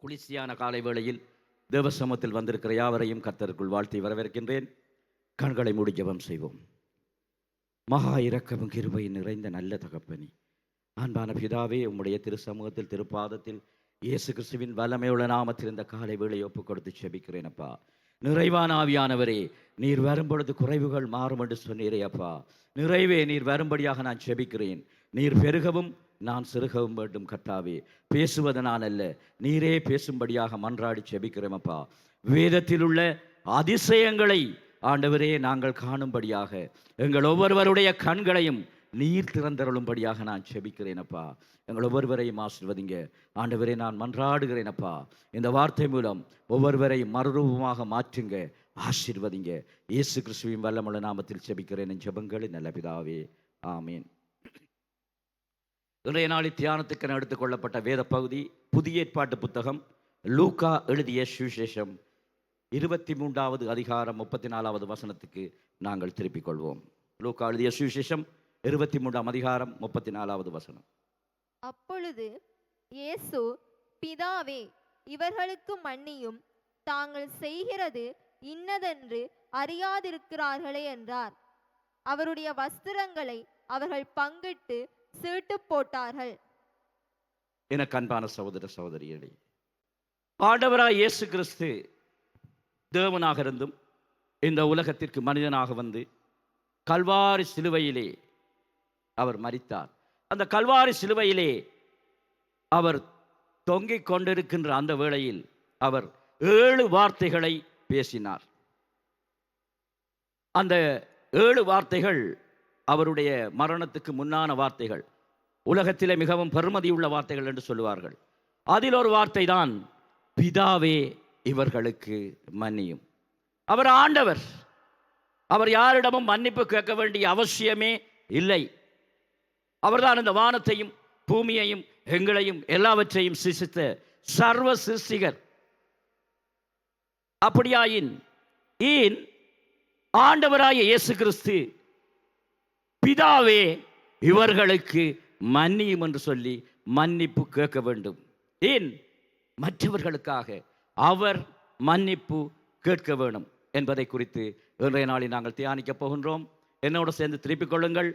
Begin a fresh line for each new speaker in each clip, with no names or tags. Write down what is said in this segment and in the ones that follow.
குளிர்ச்சியான காலை வேளையில் தேவசமத்தில் வந்திருக்கிற யாவரையும் கர்த்தருக்குள் வாழ்த்தி வரவேற்கின்றேன். கண்களை மூடி ஜெபம் செய்வோம். மகா இரக்கமும் கிருபையும் நிறைந்த நல்ல தகப்பனே, அன்பான பிதாவே, உம்முடைய திரு சமூகத்தில் திருப்பாதத்தில் இயேசு கிறிஸ்துவின் வல்லமையுள்ள நாமத்தில் இந்த காலை வேளை ஒப்புக் கொடுத்து செபிக்கிறேன் அப்பா. நிறைவான ஆவியானவரே, நீர் வரும்பொழுது குறைவுகள் மாறும் என்று சொன்னீரே அப்பா. நிறைவே நீர் வரும்படியாக நான் செபிக்கிறேன். நீர் பெருகவும் நான் சிறுகவும் வேண்டும் கர்த்தாவே. பேசுவது நான் அல்ல, நீரே பேசும்படியாக மன்றாடி செபிக்கிறேன் அப்பா. வேதத்தில் உள்ள அதிசயங்களை ஆண்டவரே நாங்கள் காணும்படியாக எங்கள் ஒவ்வொருவருடைய கண்களையும் நீர் திறந்தருளும்படியாக நான் செபிக்கிறேன் அப்பா. எங்கள் ஒவ்வொருவரையும் ஆசீர்வதிங்க ஆண்டவரே. நான் மன்றாடுகிறேன் அப்பா, இந்த வார்த்தை மூலம் ஒவ்வொருவரையும் மறுரூபமாக மாற்றுங்க, ஆசீர்வதிங்க. இயேசு கிறிஸ்துவின் வல்லமுள்ள நாமத்தில் செபிக்கிறேன் என் ஜெபங்களின் நல்ல பிதாவே, ஆமீன். இன்றைய நாளில் தியானத்துக்கு எடுத்துக்கொள்ளப்பட்ட வேத பகுதி புதிய ஏற்பாட்டு புத்தகம் லூக்கா எழுதிய சுவிசேஷம் 23வது அதிகாரம் 34வது வசனத்துக்கு நாங்கள் திருப்பிக் கொள்வோம். லூக்கா எழுதிய சுவிசேஷம் 23ஆம் அதிகாரம் 34வது வசனம்.
அப்பொழுது இயேசு, பிதாவே, இவர்களுக்கு மன்னியும், தாங்கள் செய்கிறது இன்னதென்று அறியாதிருக்கிறார்களே என்றார். அவருடைய வஸ்திரங்களை அவர்கள் பங்கிட்டு சீட்டு போட்டார்கள்.
எனக்கு அன்பான சகோதர சகோதரிகளே, ஆண்டவராய் இயேசு கிறிஸ்து தேவனாக இருந்தும் இந்த உலகத்திற்கு மனிதனாக வந்து கல்வாரி சிலுவையிலே அவர் மரித்தார். அந்த கல்வாரி சிலுவையிலே அவர் தொங்கிக் கொண்டிருக்கின்ற அந்த வேளையில் அவர் 7 வார்த்தைகளை பேசினார். அந்த 7 வார்த்தைகள் அவருடைய மரணத்துக்கு முன்னான வார்த்தைகள், உலகத்திலே மிகவும் பெருமதியுள்ள வார்த்தைகள் என்று சொல்லுவார்கள். அதில் ஒரு வார்த்தை தான் பிதாவே, இவர்களுக்கு மன்னியும். அவர் ஆண்டவர், அவர் யாரிடமும் மன்னிப்பு கேட்க வேண்டிய அவசியமே இல்லை. அவர்தான் இந்த வானத்தையும் பூமியையும் எங்களையும் எல்லாவற்றையும் சிருஷ்டித்த சர்வ சிருஷ்டிகர். அப்படியாயின் ஏன் ஆண்டவராய இயேசு கிறிஸ்து பிதாவே, இவர்களுக்கு மன்னியும் என்று சொல்லி மன்னிப்பு கேட்க வேண்டும்? ஏன் மற்றவர்களுக்காக அவர் மன்னிப்பு கேட்க வேணும் என்பதை குறித்து இன்றைய நாளில் நாங்கள் தியானிக்க போகின்றோம். என்னோடு சேர்ந்து திருப்பிக் கொள்ளுங்கள்.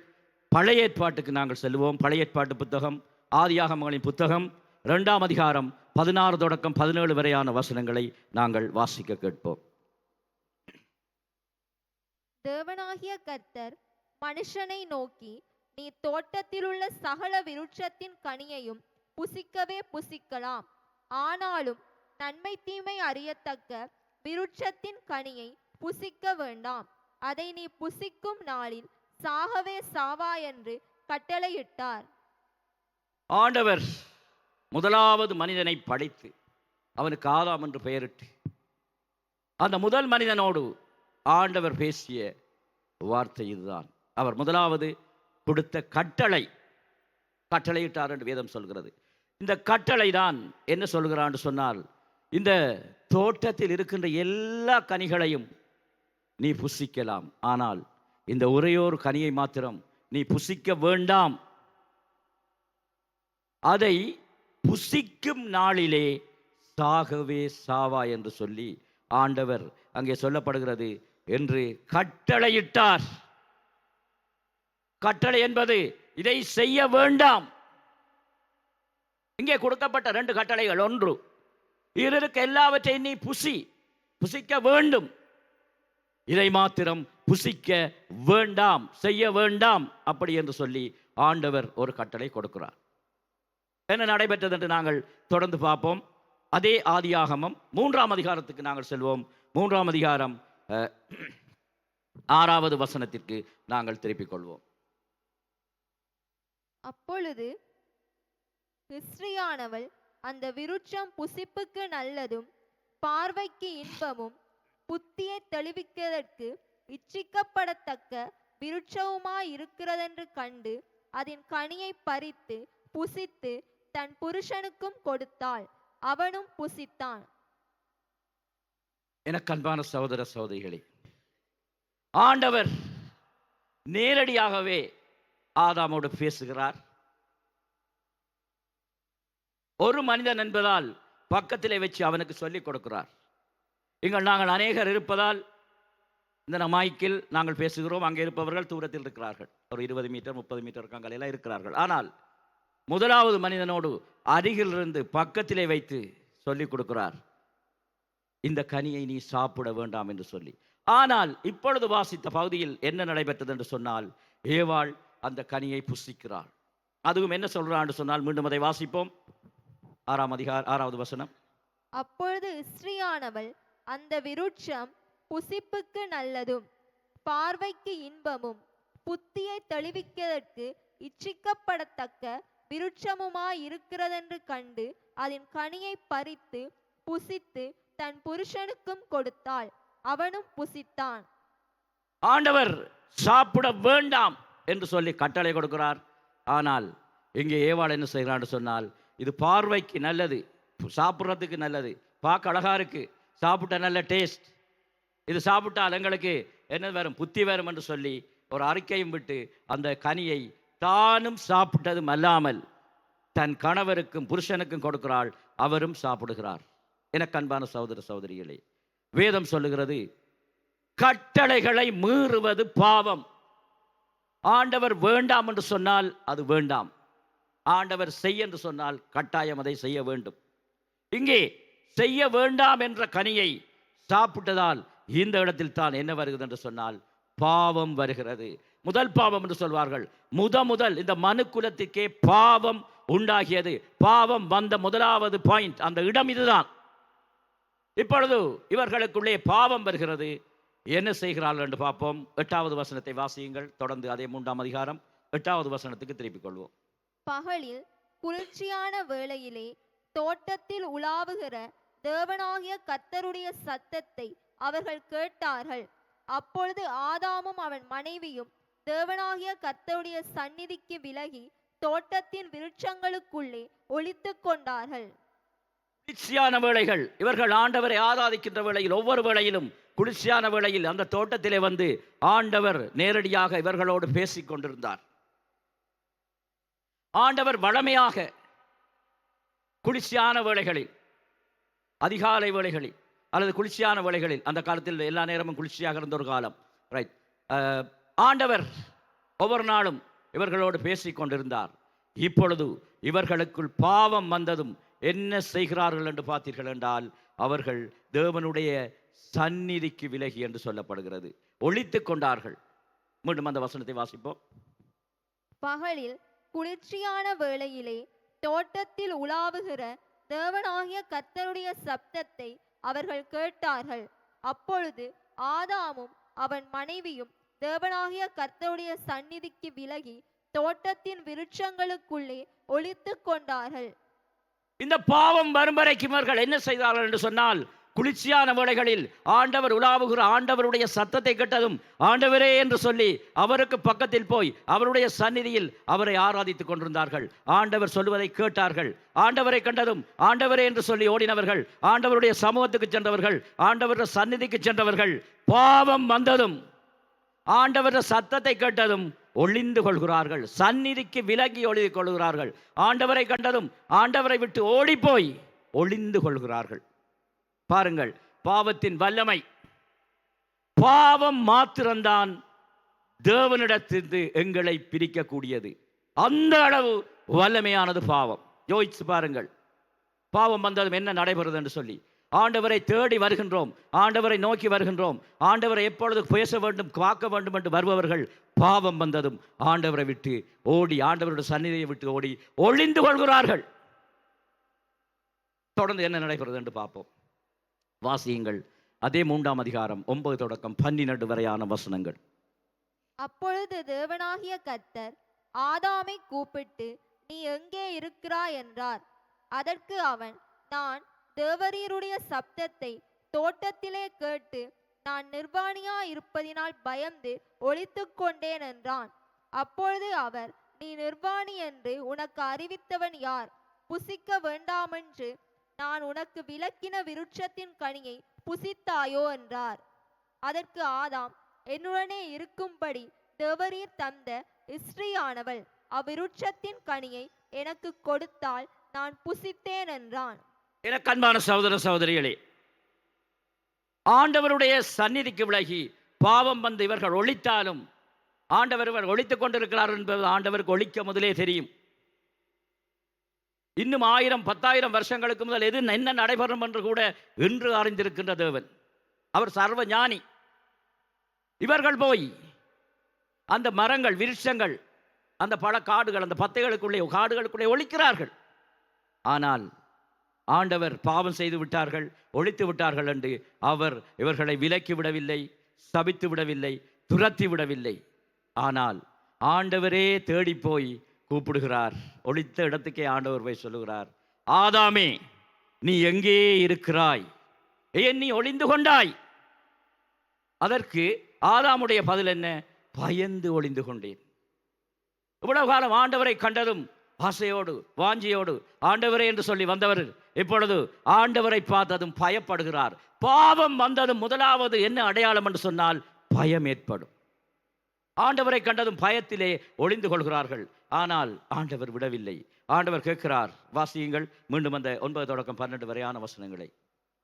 பழைய ஏற்பாட்டுக்கு நாங்கள் செல்வோம். பழைய ஏற்பாட்டு புத்தகம் ஆதியாகமங்களின் புத்தகம் 2ஆம் அதிகாரம் 16 தொடக்கம் 17 வரையான வசனங்களை நாங்கள் வாசிக்க கேட்போம்.
தேவனாகிய கர்த்தர் மனுஷனை நோக்கி, நீ தோட்டத்திலுள்ள சகல விருட்சத்தின் கனியையும் புசிக்கவே புசிக்கலாம், ஆனாலும் நன்மை தீமை அறியத்தக்க விருட்சத்தின் கனியை புசிக்க வேண்டாம். அதை நீ புசிக்கும் நாளில் சாகவே சாவா என்று கட்டளையிட்டார்.
ஆண்டவர் முதலாவது மனிதனை படைத்து அவனுக்கு ஆதாம் என்று பெயரிட்டு அந்த முதல் மனிதனோடு ஆண்டவர் பேசிய வார்த்தை இதுதான். அவர் முதலாவது கொடுத்த கட்டளையிட்டார் என்று வேதம் சொல்கிறது. இந்த கட்டளை தான் என்ன சொல்கிறான்னு சொன்னால், இந்த தோட்டத்தில் இருக்கின்ற எல்லா கனிகளையும் நீ புசிக்கலாம், ஆனால் இந்த ஒரேயொரு கனியை மாத்திரம் நீ புசிக்க வேண்டாம். அதை புசிக்கும் நாளிலே சாகவே சாவா என்று சொல்லி ஆண்டவர் அங்கே சொல்லப்படுகிறது என்று கட்டளையிட்டார். கட்டளை என்பது இதை செய்ய வேண்டாம். இங்கே கொடுக்கப்பட்ட 2 கட்டளைகள். ஒன்று, இருக்க எல்லாவற்றையும் நீ புசிக்க வேண்டும், இதை மாத்திரம் புசிக்க வேண்டாம், செய்ய வேண்டாம், அப்படி என்று சொல்லி ஆண்டவர் ஒரு கட்டளை கொடுக்கிறார். என்ன நடைபெற்றது என்று நாங்கள் தொடர்ந்து பார்ப்போம். அதே ஆதியாகமம் 3ஆம் அதிகாரத்துக்கு நாங்கள் செல்வோம். 3ஆம் அதிகாரம் 6வது வசனத்திற்கு நாங்கள் திருப்பிக் கொள்வோம்.
அப்பொழுது ஸ்திரீயானவள், அந்த விருட்சம் புசிப்புக்கு நல்லதும் பார்வைக்கு இன்பமும் புத்தியை தெளிவிக்கிறதற்கு இச்சிக்கப்படத்தக்க விருட்சவுமாயிருக்கிறதென்று கண்டு அதன் கனியை பறித்து புசித்து தன் புருஷனுக்கும் கொடுத்தாள். அவனும் புசித்தான்.
எனக்கு அன்பான சகோதர சகோதரிகளே, ஆண்டவர் நேரடியாகவே ஆதாமோடு பேசுகிறார். ஒரு மனிதன் என்பதால் பக்கத்திலே வச்சு அவனுக்கு சொல்லிக் கொடுக்கிறார். இங்கே நாங்கள் அநேகர் இருப்பதால் இந்த மைக்கில் நாங்கள் பேசுகிறோம். அங்கே இருப்பவர்கள் தூரத்தில் இருக்கிறார்கள், ஒரு 20 மீட்டர் 30 மீட்டர் எல்லாம் இருக்கிறார்கள். ஆனால் முதலாவது மனிதனோடு அருகில் இருந்து பக்கத்திலே வைத்து சொல்லிக் கொடுக்கிறார், இந்த கனியை நீ சாப்பிட வேண்டாம் என்று சொல்லி. ஆனால் இப்பொழுது வாசித்த பகுதியில் என்ன நடைபெற்றது என்று சொன்னால், ஏவாள் அந்த கனியை புசிக்கிறாள். அதுவும் என்ன சொல்றான்னு சொன்னால், மீண்டும் அதை வாசிப்போம். 6வது வசனம்.
அப்பொழுது ஸ்திரீயானவள், அந்த விருட்சம் புசிப்புக்கு நல்லதும் பார்வைக்கு இன்பமும் புத்தியை தெளிவிக்கிறதற்கு இச்சிக்கப்படத்தக்க விருட்சமுமாய் இருக்கிறதென்று கண்டு அதன் கனியை பறித்து புசித்து தன் புருஷனுக்கும் கொடுத்தாள், அவனும் புசித்தான்.
ஆண்டவர் சாப்பிட வேண்டாம் என்று சொல்லி கட்டளை கொடுக்கிறார். ஆனால் இங்கே ஏவாள் என்ன செய்கிறான்னு சொன்னால், இது பார்வைக்கு நல்லது, சாப்பிட்றதுக்கு நல்லது, பார்க்க அழகா இருக்கு, சாப்பிட்ட நல்ல டேஸ்ட், இது சாப்பிட்டால் எங்களுக்கு என்ன வரும், புத்தி வரும் என்று சொல்லி ஒரு அறிக்கையும் விட்டு அந்த கனியை தானும் சாப்பிட்டதும் அல்லாமல் தன் கணவருக்கும் புருஷனுக்கும் கொடுக்கிறாள், அவரும் சாப்பிடுகிறார். எனக்கு அன்பான சகோதர சகோதரிகளே, வேதம் சொல்லுகிறது, கட்டளைகளை மீறுவது பாவம். ஆண்டவர் வேண்டாம் என்று சொன்னால் அது வேண்டாம், ஆண்டவர் செய் என்று சொன்னால் கட்டாயம் அதை செய்ய வேண்டும். இங்கே செய்ய வேண்டாம் என்ற கனியை சாப்பிட்டதால் இந்த இடத்தில் தான் என்ன வருகிறது என்று சொன்னால் பாவம் வருகிறது. முதல் பாவம் என்று சொல்வார்கள். முதல் இந்த மனு குலத்திற்கே பாவம் உண்டாகியது. பாவம் வந்த முதலாவது பாயிண்ட், அந்த இடம் இதுதான். இப்பொழுது இவர்களுக்குள்ளே பாவம் வருகிறது. என்ன செய்கிறார்கள் என்று பார்ப்போம். 8வது வசனத்தை வாசியுங்கள். தொடர்ந்து அதே 3ஆம் அதிகாரம் 8வது வசனத்துக்கு திருப்பிக் கொள்வோம்.
பகலில் குளிர்ச்சியான வேளையிலே தோட்டத்தில் உலாவுகிற தேவனாகிய கர்த்தருடைய சத்தத்தை அவர்கள் கேட்டார்கள். அப்பொழுது ஆதாமும் அவன் மனைவியும் தேவனாகிய கர்த்தருடைய சந்நிதிக்கு விலகி தோட்டத்தின் விருட்சங்களுக்குள்ளே ஒளித்துக் கொண்டார்கள்.
குளிர்ச்சியான வேளைகள், இவர்கள் ஆண்டவரை ஆராதிக்கின்ற வேளையில், ஒவ்வொரு வேளையிலும் குளிர்ச்சியான வேளையில் அந்த தோட்டத்திலே வந்து ஆண்டவர் நேரடியாக இவர்களோடு பேசிக் கொண்டிருந்தார். ஆண்டவர் வழமையாக குளிர்ச்சியான வேளைகளில், அதிகாலை வேளைகளில் அல்லது குளிர்ச்சியான வேளைகளில், அந்த காலத்தில் எல்லா நேரமும் குளிர்ச்சியாக இருந்த ஒரு காலம், ரைட், ஆண்டவர் ஒவ்வொரு நாளும் இவர்களோடு பேசிக் கொண்டிருந்தார். இப்பொழுது இவர்களுக்குள் பாவம் வந்ததும் என்ன செய்கிறார்கள் என்று பார்த்தீர்கள் என்றால், அவர்கள் தேவனுடைய சந்நிதிக்கு விலகி என்று சொல்லப்படுகிறது, ஒளித்துக் கொண்டார்கள். மீண்டும் அந்த வசனத்தை வாசிப்போம்.
பகலில் குளிர்ச்சியான வேளையிலே தோட்டத்தில் உலாவுகிற தேவனாகிய கர்த்தருடைய சப்தத்தை அவர்கள் கேட்டார்கள். அப்பொழுது ஆதாமும் அவன் மனைவியும் தேவனாகிய கர்த்தருடைய சந்நிதிக்கு விலகி தோட்டத்தின் விருட்சங்களுக்குள்ளே ஒளித்துக் கொண்டார்கள்.
இந்த பாவம் வரும் வரைக்கும் இவர்கள் என்ன செய்தார்கள் என்று சொன்னால், குளிர்ச்சியான வேளைகளில் ஆண்டவர் உலாவுகிற ஆண்டவருடைய சத்தத்தை கேட்டதும் ஆண்டவரே என்று சொல்லி அவருக்கு பக்கத்தில் போய் அவருடைய சந்நிதியில் அவரை ஆராதித்துக் கொண்டிருந்தார்கள். ஆண்டவர் சொல்லுவதை கேட்டார்கள். ஆண்டவரை கண்டதும் ஆண்டவரே என்று சொல்லி ஓடினவர்கள், ஆண்டவருடைய சமூகத்துக்கு சென்றவர்கள், ஆண்டவருடைய சந்நிதிக்கு சென்றவர்கள். பாவம் வந்ததும் ஆண்டவருடைய சத்தத்தை கேட்டதும் ஒளிந்து கொள்கிறார்கள், சந்நிதிக்கு விலகி ஒளிந்து கொள்கிறார்கள். ஆண்டவரை கண்டதும் ஆண்டவரை விட்டு ஓடிப்போய் ஒளிந்து கொள்கிறார்கள். பாருங்கள், பாவத்தின் வல்லமை. பாவம் மாத்திரம்தான் தேவனிடத்திலிருந்து எங்களை பிரிக்கக்கூடியது. அந்த அளவு வல்லமையானது பாவம். யோசிச்சு பாருங்கள், பாவம் வந்ததும் என்ன நடைபெறுது என்று சொல்லி ஆண்டவரை தேடி வருகின்றோம், ஆண்டவரை நோக்கி வருகின்றோம், ஆண்டவரை எப்பொழுது பேச வேண்டும் காக்க வேண்டும் என்று வருபவர்கள் பாவம் வந்ததும் ஆண்டவரை விட்டு ஓடி, ஆண்டவருடைய சந்நிதியை விட்டு ஓடி ஒளிந்து கொள்கிறார்கள். தொடர்ந்து என்ன நடைபெறுது என்று பார்ப்போம். வாசியுங்கள். அதே 3ஆம் அதிகாரம் 9 தொடக்கம் 12 வரையான வசனங்கள்.
அப்பொழுது தேவனாகிய கர்த்தர் ஆதாமை கூப்பிட்டு, நீ எங்கே இருக்கிறாய் என்றார். அதற்கு அவன், நான் தேவரீருடைய சப்தத்தை தோட்டத்திலே கேட்டு நான் நிர்வாணியா இருப்பதினால் பயந்து ஒளித்துக் கொண்டேன் என்றான். அப்பொழுது அவர், நீ நிர்வாணி என்று உனக்கு அறிவித்தவன் யார்? புசிக்க வேண்டாமென்று நான் உனக்கு விலக்கின விருட்சத்தின் கனியை புசித்தாயோ என்றார். அதற்கு ஆதாம், என்னுடனே இருக்கும்படி தேவரீர் தந்த ஸ்திரீயானவள் அவ்விருட்சத்தின் கனியை எனக்கு கொடுத்தால் நான் புசித்தேன் என்றான்.
எனக்கு அன்பான சகோதர சகோதரிகளே, ஆண்டவருடைய சந்நிதிக்கு விலகி பாவம் வந்து இவர்கள் ஒழித்தாலும் ஆண்டவர் இவர் ஒழித்துக் கொண்டிருக்கிறார் என்பது ஆண்டவருக்கு ஒழிக்க முதலே தெரியும். இன்னும் 1000 10,000 வருஷங்களுக்கு முதல் எது என்ன நடைபெறும் என்று கூட இன்று அறிந்திருக்கின்ற தேவன். அவர் சர்வ ஞானி. இவர்கள் போய் அந்த மரங்கள், விருட்சங்கள், அந்த பல காடுகள், அந்த காடுகளுக்குள்ளே ஒழிக்கிறார்கள். ஆனால் ஆண்டவர் பாவம் செய்து விட்டார்கள், ஒழித்து விட்டார்கள் என்று அவர் இவர்களை விலக்கி விடவில்லை, சபித்து விடவில்லை, துரத்தி விடவில்லை. ஆனால் ஆண்டவரே தேடி போய் கூப்பிடுகிறார். ஒழித்த இடத்துக்கே ஆண்டவர் போய் சொல்லுகிறார், ஆதாமே நீ எங்கே இருக்கிறாய்? ஏன் நீ ஒளிந்து கொண்டாய்? அதற்கு ஆதாமுடைய பதில் என்ன? பயந்து ஒளிந்து கொண்டேன். இவ்வளவு காலம் ஆண்டவரை கண்டதும் ஆசையோடு வாஞ்சியோடு ஆண்டவரே என்று சொல்லி வந்தவர் இப்பொழுது ஆண்டவரை பார்த்ததும் பயப்படுகிறார். பாவம் வந்ததும் முதலாவது என்ன அடையாளம் என்று சொன்னால் பயம் ஏற்படும். ஆண்டவரை கண்டதும் பயத்திலே ஒளிந்து கொள்கிறார்கள். ஆனால் ஆண்டவர் விடவில்லை. ஆண்டவர் கேட்கிறார், வாசியுங்கள் மீண்டும் அந்த 9 தொடக்கம் 12 வரையான வசனங்களை.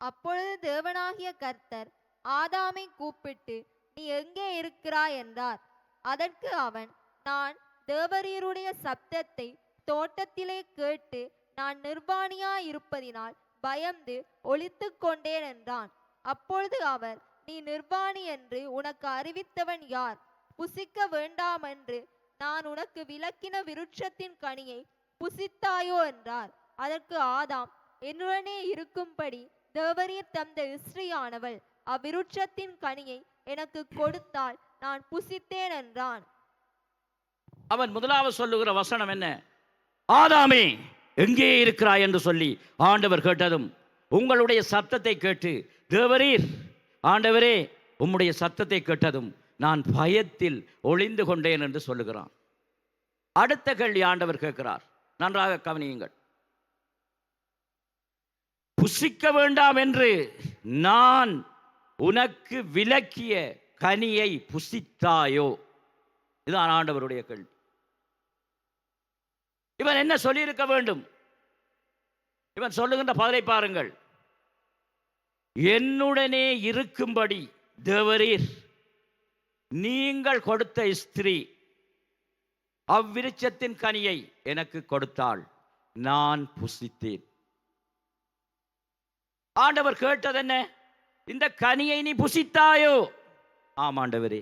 அப்பொழுது தேவனாகிய கர்த்தர் ஆதாமை கூப்பிட்டு, நீ எங்கே இருக்கிறாய் என்றார். அதற்கு அவன், நான் தேவரீருடைய சப்தத்தை தோட்டத்திலே கேட்டு நான் நிர்வாணியாயிருப்பதினால் பயந்து ஒளித்து கொண்டேன் என்றான். அப்பொழுது அவர், நீ நிர்வாணி என்று உனக்கு அறிவித்தவன் யார்? புசிக்க வேண்டாம் என்று நான் உனக்கு விலக்கின விருட்சத்தின் கனியை புசித்தாயோ என்றார். அதற்கு ஆதாம், என்னுடனே இருக்கும்படி தேவரீர் தந்த ஸ்திரீயானவள் அவ்விருட்சத்தின் கனியை எனக்கு கொடுத்தால் நான் புசித்தேன் என்றான்.
அவன் முதலாவது சொல்லுகிற வசனம் என்ன? ஆதாமே எங்கே இருக்கிறாய் என்று சொல்லி ஆண்டவர் கேட்டதும், உங்களுடைய சத்தத்தை கேட்டு தேவரீர், ஆண்டவரே உம்முடைய சத்தத்தை கேட்டதும் நான் பயத்தில் ஒளிந்து கொண்டேன் என்று சொல்லுகிறான். அடுத்த கேள்வி ஆண்டவர் கேட்கிறார், நன்றாக கவனியுங்கள். புசிக்க வேண்டாம் என்று நான் உனக்கு விலக்கிய கனியை புசித்தாயோ? இதுதான் ஆண்டவருடைய கேள்வி. இவன் என்ன சொல்லியிருக்க வேண்டும்? இவன் சொல்லுகின்ற பதிலை பாருங்கள். என்னுடனே இருக்கும்படி தேவரீர் நீங்கள் கொடுத்த ஸ்திரீ அவ்விருட்சத்தின் கனியை எனக்கு கொடுத்தாள், நான் புசித்தேன். ஆண்டவர் கேட்டது என்ன? இந்த கனியை நீ புசித்தாயோ? ஆம் ஆண்டவரே,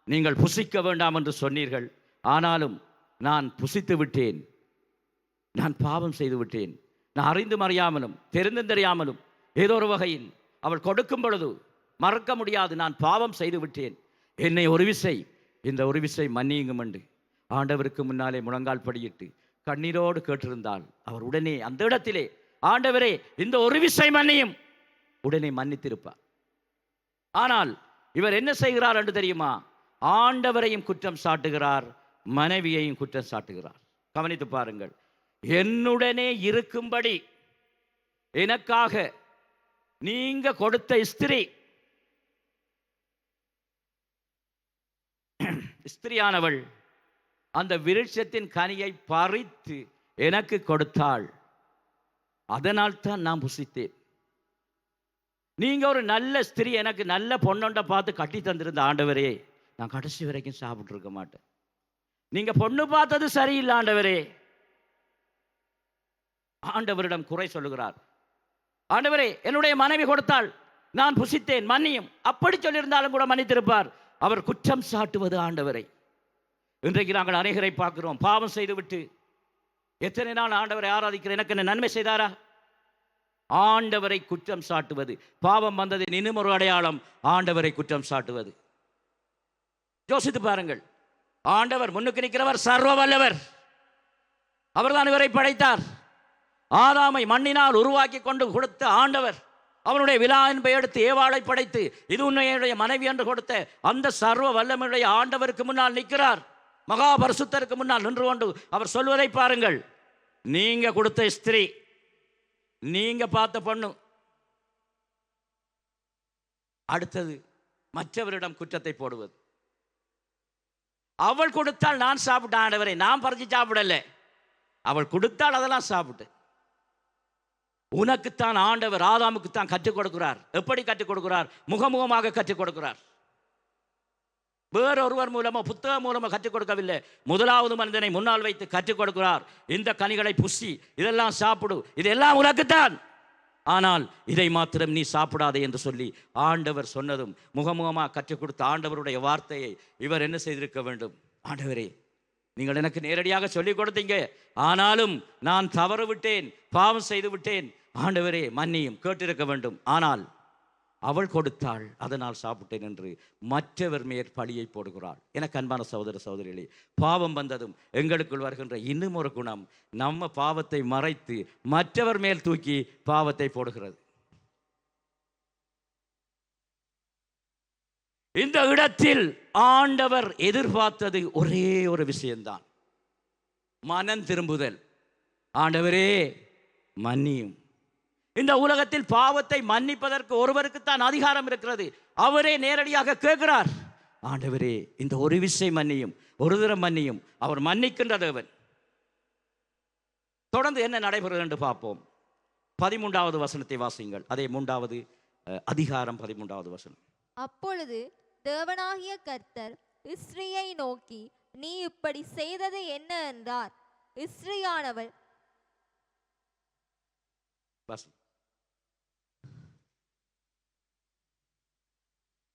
நீங்கள் புசிக்க வேண்டாம் என்று சொன்னீர்கள், ஆனாலும் நான் புசித்து விட்டேன். நான் பாவம் செய்து விட்டேன். நான் அறிந்தும் அறியாமலும் தெரிந்தும் தெரியாமலும் ஏதோ ஒரு வகையில் அவள் கொடுக்கும் பொழுது மறக்க முடியாது, நான் பாவம் செய்து விட்டேன். என்னை இந்த ஒரு விசை மன்னியுங்கும் என்று ஆண்டவருக்கு முன்னாலே முழங்கால் படியிட்டு கண்ணீரோடு கேட்டிருந்தால் அவர் உடனே அந்த இடத்திலே, ஆண்டவரே இந்த ஒரு விசை மன்னியும், உடனே மன்னித்திருப்பார். ஆனால் இவர் என்ன செய்கிறார் என்று தெரியுமா? ஆண்டவரையும் குற்றம் சாட்டுகிறார், மனைவியையும் குற்றம் சாட்டுகிறார். கவனித்து பாருங்கள். என்னுடனே இருக்கும்படி எனக்காக நீங்க கொடுத்த ஸ்திரியானவள் அந்த விருட்சத்தின் கனியை பறித்து எனக்கு கொடுத்தாள், அதனால் தான் நான் புசித்தேன். நீங்க ஒரு நல்ல ஸ்திரீ, எனக்கு நல்ல பொண்ணொண்ட பார்த்து கட்டி தந்திருந்த ஆண்டவரே, நான் கடைசி வரைக்கும் சாப்பிட்டு இருக்க மாட்டேன். நீங்க பொண்ணு பார்த்தது சரியில்லை ஆண்டவரே. ஆண்டவரிடம் குறை சொல்லுகிறார். ஆண்டவரே என்னுடைய மனைவி கொடுத்தாள், நான் புசித்தேன், மன்னியும். அப்படி சொல்லியிருந்தாலும் கூட மன்னித்திருப்பார். அவர் குற்றம் சாட்டுவது ஆண்டவரை. இன்றைக்கு நாங்கள் அநேகரை பார்க்கிறோம், பாவம் செய்துவிட்டு எத்தனை நாள் ஆண்டவரை ஆராதிக்கிறேன், எனக்கு என்ன நன்மை செய்தாரா? ஆண்டவரை குற்றம் சாட்டுவது. பாவம் வந்ததின் இன்னும் ஒரு அடையாளம் ஆண்டவரை குற்றம் சாட்டுவது. யோசித்து பாருங்கள். ஆண்டவர் முன்னுக்கு நிற்கிறவர், சர்வ வல்லவர். அவர்தான் இவரை படைத்தார். ஆதாமை மண்ணினால் உருவாக்கி கொண்டு கொடுத்த ஆண்டவர், அவனுடைய விழா என்பை எடுத்து ஏவாளை படைத்து இது உன்னுடைய மனைவி என்று கொடுத்த அந்த சர்வ வல்லமையுடைய ஆண்டவருக்கு முன்னால் நிற்கிறார். மகா பரிசுத்தருக்கு முன்னால் நின்று கொண்டு அவர் சொல்வதை பாருங்கள். நீங்க கொடுத்த ஸ்திரீ, நீங்க பார்த்த பொண்ணு. அடுத்தது மற்றவரிடம் குற்றத்தை போடுவது. அவள் கொடுத்தால் நான் சாப்பிட்டேன் ஆண்டவரை, நான் பறிச்சு சாப்பிடல. அவள் கொடுத்தால் அதெல்லாம் சாப்பிட்டு. உனக்குத்தான் ஆண்டவர் ஆதாமுக்குத்தான் கற்றுக் கொடுக்கிறார். எப்படி கற்றுக் கொடுக்கிறார்? முகமுகமாக கற்றுக் கொடுக்கிறார். வேறொருவர் மூலமோ புத்தகம் மூலமோ கற்றுக் கொடுக்கவில்லை. முதலாவது மனிதனை முன்னால் வைத்து கற்றுக் கொடுக்கிறார். இந்த கனிகளை புசி, இதெல்லாம் சாப்பிடு, இதெல்லாம் உனக்குத்தான், ஆனால் இதை மாத்திரம் நீ சாப்பிடாதே என்று சொல்லி ஆண்டவர் சொன்னதும் முகமுகமாக கற்றுக் கொடுத்த ஆண்டவருடைய வார்த்தையை இவர் என்ன செய்திருக்க வேண்டும்? ஆண்டவரே, நீங்கள் எனக்கு நேரடியாக சொல்லிக் கொடுத்தீங்க, ஆனாலும் நான் தவறு விட்டேன், பாவம் செய்து விட்டேன், ஆண்டவரே மன்னியும் கேட்டிருக்க வேண்டும். ஆனால் அவள் கொடுத்தாள், அதனால் சாப்பிட்டேன் என்று மற்றவர் மேற் பழியை போடுகிறாள். எனக்கு அன்பான சகோதர சகோதரிகளே, பாவம் வந்ததும் எங்களுக்குள் வருகின்ற இன்னும் ஒரு குணம், நம்ம பாவத்தை மறைத்து மற்றவர் மேல் தூக்கி பாவத்தை போடுகிறது. இந்த இடத்தில் ஆண்டவர் எதிர்பார்த்தது ஒரே ஒரு விஷயம்தான், மனம் திரும்புதல். ஆண்டவரே மன்னியும். இந்த உலகத்தில் பாவத்தை மன்னிப்பதற்கு ஒருவருக்குத்தான் அதிகாரம் இருக்கிறது. அவரே நேரடியாக கேட்கிறார், ஆண்டவரே இந்த ஒரு விஷயம் மன்னியும், ஒரு தரம் மன்னியும். அவர் மன்னிக்கின்ற தேவன். தொடர்ந்து என்ன நடைபெறுகிறது என்று பார்ப்போம். 13வது வசனத்தை வாசியுங்கள். அதே 3வது அதிகாரம் 13வது வசனம்.
அப்பொழுது தேவனாகிய கர்த்தர் இஸ்ரியை நோக்கி, நீ இப்படி செய்தது என்ன என்றார். இஸ்ரியானவள்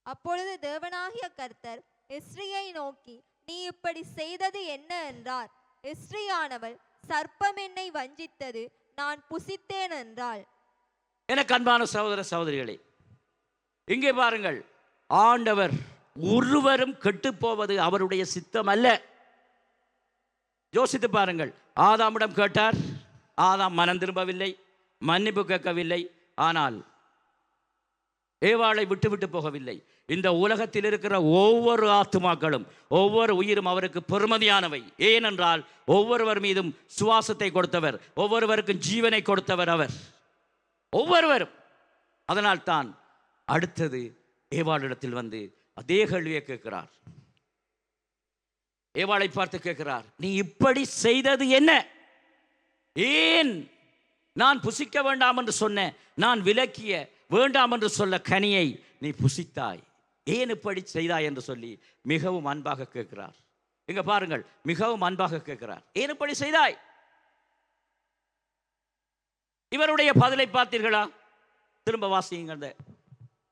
அப்பொழுது தேவனாகிய கர்த்தர் இஸ்ரியை நோக்கி, நீ இப்படி செய்தது என்ன என்றார். இஸ்ரியானவள், சர்ப்பம் என்னை வஞ்சித்தது, நான் புசித்தேன் என்றாள்.
எனக்கு அன்பான சகோதர சகோதரிகளே, இங்கே பாருங்கள், ஆண்டவர் ஒருவரும் கெட்டு போவது அவருடைய சித்தம் அல்ல. யோசித்து பாருங்கள். ஆதாமிடம் கேட்டார், ஆதாம் மனம் திரும்பவில்லை, மன்னிப்பு கேட்கவில்லை. ஆனால் ஏவாளை விட்டு போகவில்லை. இந்த உலகத்தில் இருக்கிற ஒவ்வொரு ஆத்துமாக்களும், ஒவ்வொரு உயிரும் அவருக்கு பெருமதியானவை. ஏனென்றால் ஒவ்வொருவர் மீதும் சுவாசத்தை கொடுத்தவர், ஒவ்வொருவருக்கும் ஜீவனை கொடுத்தவர் அவர், ஒவ்வொருவரும். அதனால் தான் அடுத்தது ஏவாளிடத்தில் வந்து அதே கேள்வியை கேட்கிறார். ஏவாளை பார்த்து கேட்கிறார், நீ இப்படி செய்தது என்ன? ஏன் நான் புசிக்க வேண்டாம் என்று சொன்ன, நான் விலக்கிய வேண்டாம் என்று சொல்ல கனியை நீ புசித்தாய், ஏன் இப்படி செய்தாய் என்று சொல்லி மிகவும் அன்பாக கேட்கிறார். இங்க பாருங்கள், மிகவும் அன்பாக கேட்கிறார், ஏன் இப்படி செய்தாய்? இவருடைய பதிலை பார்த்தீர்களா? திரும்ப வாசியுங்க அந்த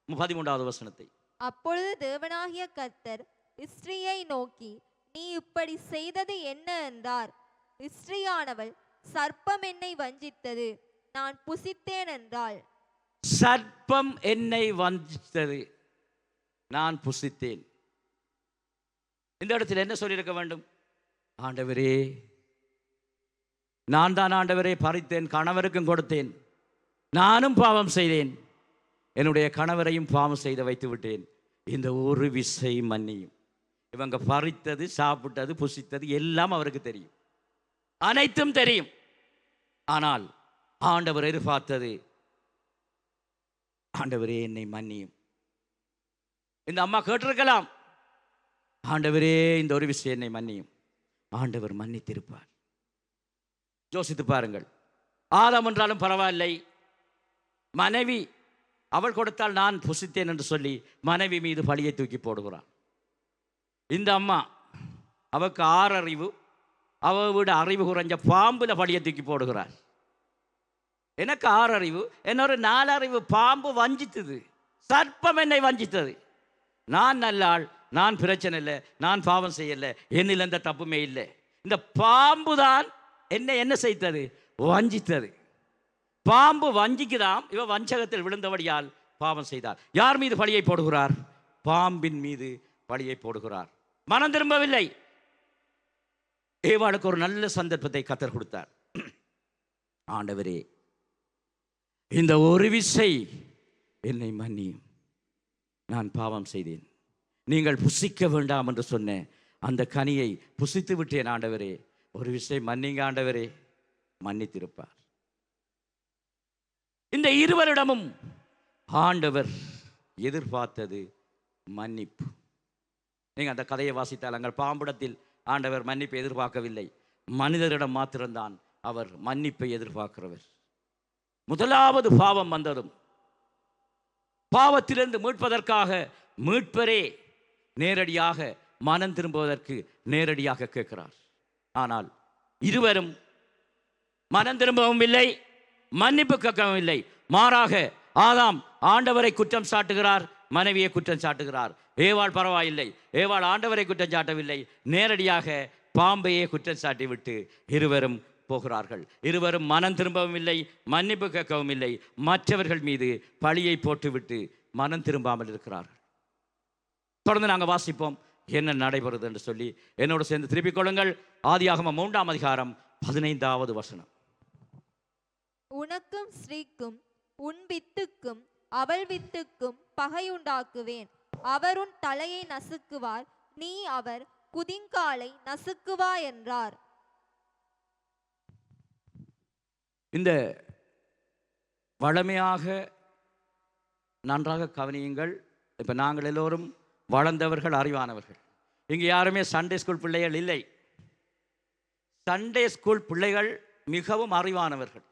13வது வசனத்தை.
அப்பொழுது தேவனாகிய கர்த்தர் இஸ்ரியை நோக்கி, நீ இப்படி செய்தது என்ன என்றார். இஸ்ரியானவள், சர்ப்பம் என்னை வஞ்சித்தது, நான் புசித்தேன் என்றாள்.
சர்ப்பம் என்னை வஞ்சித்தது, நான் புசித்தேன். இந்த இடத்தில் என்ன சொல்லியிருக்க வேண்டும்? ஆண்டவரே, நான் தான் ஆண்டவரே பறித்தேன், கணவருக்கும் கொடுத்தேன், நானும் பாவம் செய்தேன், என்னுடைய கணவரையும் பாவம் செய்து வைத்து விட்டேன், இந்த ஒரு விசை மன்னியும். இவங்க பறித்தது, சாப்பிட்டது, புசித்தது எல்லாம் அவருக்கு தெரியும், அனைத்தும் தெரியும். ஆனால் ஆண்டவர் எதிர்பார்த்தது, ஆண்டவரே என்னை மன்னியும். இந்த அம்மா கேட்டிருக்கலாம், ஆண்டவரே இந்த ஒரு விஷயம் என்னை மன்னியும். ஆண்டவர் மன்னித்திருப்பார். யோசித்து பாருங்கள். ஆதாம் என்றாலும் பரவாயில்லை, மனைவி அவள் கொடுத்தால் நான் புசித்தேன் என்று சொல்லி மனைவி மீது பழியை தூக்கி போடுகிறான். இந்த அம்மா, அவருக்கு 6 அறிவு, அவ விட அறிவு குறைஞ்ச பாம்புல பழியை தூக்கி போடுகிறார். எனக்கு 6 அறிவு, என்னொரு 4 அறிவு பாம்பு வஞ்சித்தது, சர்ப்பம் என்னை வஞ்சித்தது. நான் நல்லாள், நான் பிரச்சனை இல்லை, நான் பாவம் செய்யலை, என்னில் எந்த தப்புமே இல்லை. இந்த பாம்பு தான் என்னை என்ன செய்தது? வஞ்சித்தது. பாம்பு வஞ்சிக்குதாம், இவ வஞ்சகத்தில் விழுந்தபடியால் பாவம் செய்தார். யார் மீது பழியை போடுகிறார்? பாம்பின் மீது பழியை போடுகிறார். மனம் திரும்பவில்லை. ஏவாளுக்கு ஒரு நல்ல சந்தர்ப்பத்தை கர்த்தர் கொடுத்தார். ஆண்டவரே, இந்த ஒரு விசை என்னை மன்னியும், நான் பாவம் செய்தேன், நீங்கள் புசிக்க வேண்டாம் என்று சொன்ன அந்த கனியை புசித்து விட்டேன் ஆண்டவரே, ஒரு விசை மன்னிங்க ஆண்டவரே. மன்னித்திருப்பார். இந்த இருவரிடமும் ஆண்டவர் எதிர்பார்த்தது மன்னிப்பு. நீங்கள் அந்த கதையை வாசித்தால் அங்கே பாம்பிடத்தில் ஆண்டவர் மன்னிப்பை எதிர்பார்க்கவில்லை, மனிதரிடம் மாத்திரம்தான் அவர் மன்னிப்பை எதிர்பார்க்கிறவர். முதலாவது பாவம் வந்ததும் பாவத்திலிருந்து மீட்பதற்காக மீட்பரே நேரடியாக மனம் திரும்புவதற்கு நேரடியாக கேட்கிறார். ஆனால் இருவரும் மனம் திரும்பவும் இல்லை, மன்னிப்பு கேட்கவும் இல்லை. மாறாக ஆதாம் ஆண்டவரை குற்றம் சாட்டுகிறார், மனைவியை குற்றம் சாட்டுகிறார். ஏவாள் பரவாயில்லை, ஏவாள் ஆண்டவரை குற்றம் சாட்டவில்லை, நேரடியாக பாம்பையே குற்றம் சாட்டி விட்டு இருவரும் போகிறார்கள். இருவரும் மனம் திரும்பவும் இல்லை, மன்னிப்பு கேட்கவும் இல்லை. மற்றவர்கள் மீது பழியை போட்டுவிட்டு மனம் திரும்பாமல் இருக்கிறார்கள். தொடர்ந்து நாங்கள் வாசிப்போம் என்ன நடைபெறுது என்று சொல்லி என்னோடு சேர்ந்து திருப்பிக் கொள்ளுங்கள். ஆதியாகமம் 3ஆம் அதிகாரம் 15வது வசனம்.
உனக்கும் ஸ்ரீக்கும் உன் வித்துக்கும் அவள் வித்துக்கும் பகையுண்டாக்குவேன். அவர் உன் தலையை நசுக்குவார், நீ அவர் குதிங்காலை நசுக்குவா என்றார்.
இந்த வளமையாக நன்றாக கவனியுங்கள். இப்போ நாங்கள் எல்லோரும் வளர்ந்தவர்கள், அறிவானவர்கள். இங்கே யாருமே சண்டே ஸ்கூல் பிள்ளைகள் இல்லை. சண்டே ஸ்கூல் பிள்ளைகள் மிகவும் அறிவானவர்கள்.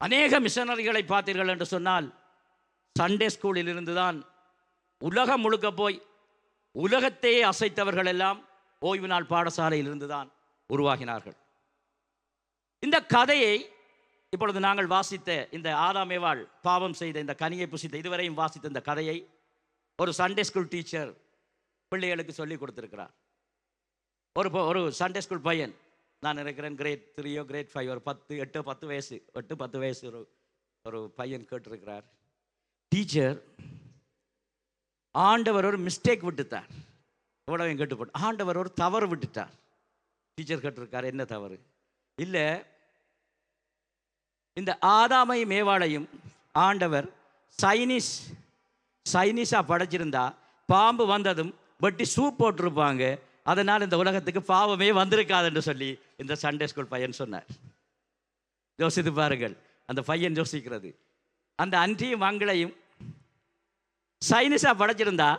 அநேக மிஷனரிகளை பார்த்தீர்கள் என்று சொன்னால் சண்டே ஸ்கூலில் இருந்துதான் உலகம் முழுக்க போய் உலகத்தையே அசைத்தவர்கள் எல்லாம் ஓய்வு நாள் பாடசாலையில் இருந்துதான் உருவாகினார்கள். இந்த கதையை இப்பொழுது நாங்கள் வாசித்த இந்த ஆதாம் ஏவாள் பாவம் செய்த இந்த கனியை புசித்த இதுவரையும் வாசித்த இந்த கதையை ஒரு சண்டே ஸ்கூல் டீச்சர் பிள்ளைகளுக்கு சொல்லி கொடுத்திருக்கிறார். ஒரு சண்டே ஸ்கூல் பையன், நான் நினைக்கிறேன் கிரேட் 3 கிரேட் 5, ஒரு 10 வயசு ஒரு பையன் கேட்டிருக்கிறார், டீச்சர் ஆண்டவர் ஒரு மிஸ்டேக் விட்டுட்டார். எவ்வளவு கேட்டு போட்டு ஆண்டவர் ஒரு தவறு விட்டுட்டார். டீச்சர் கேட்டிருக்கார், என்ன தவறு? இல்லை, இந்த ஆதாமையும் ஏவாளையும் ஆண்டவர் சைனீஸாக படைச்சிருந்தா பாம்பு வந்ததும் வெட்டி சூப் போட்டிருப்பாங்க, அதனால் இந்த உலகத்துக்கு பாவமே வந்திருக்காது என்று சொல்லி இந்த சண்டே ஸ்கூல் பையன் சொன்னார். யோசித்து பாருங்கள், அந்த பையன் யோசிக்கிறது. அந்த அன்றியும் மங்களையும் சைனீஸாக படைச்சிருந்தா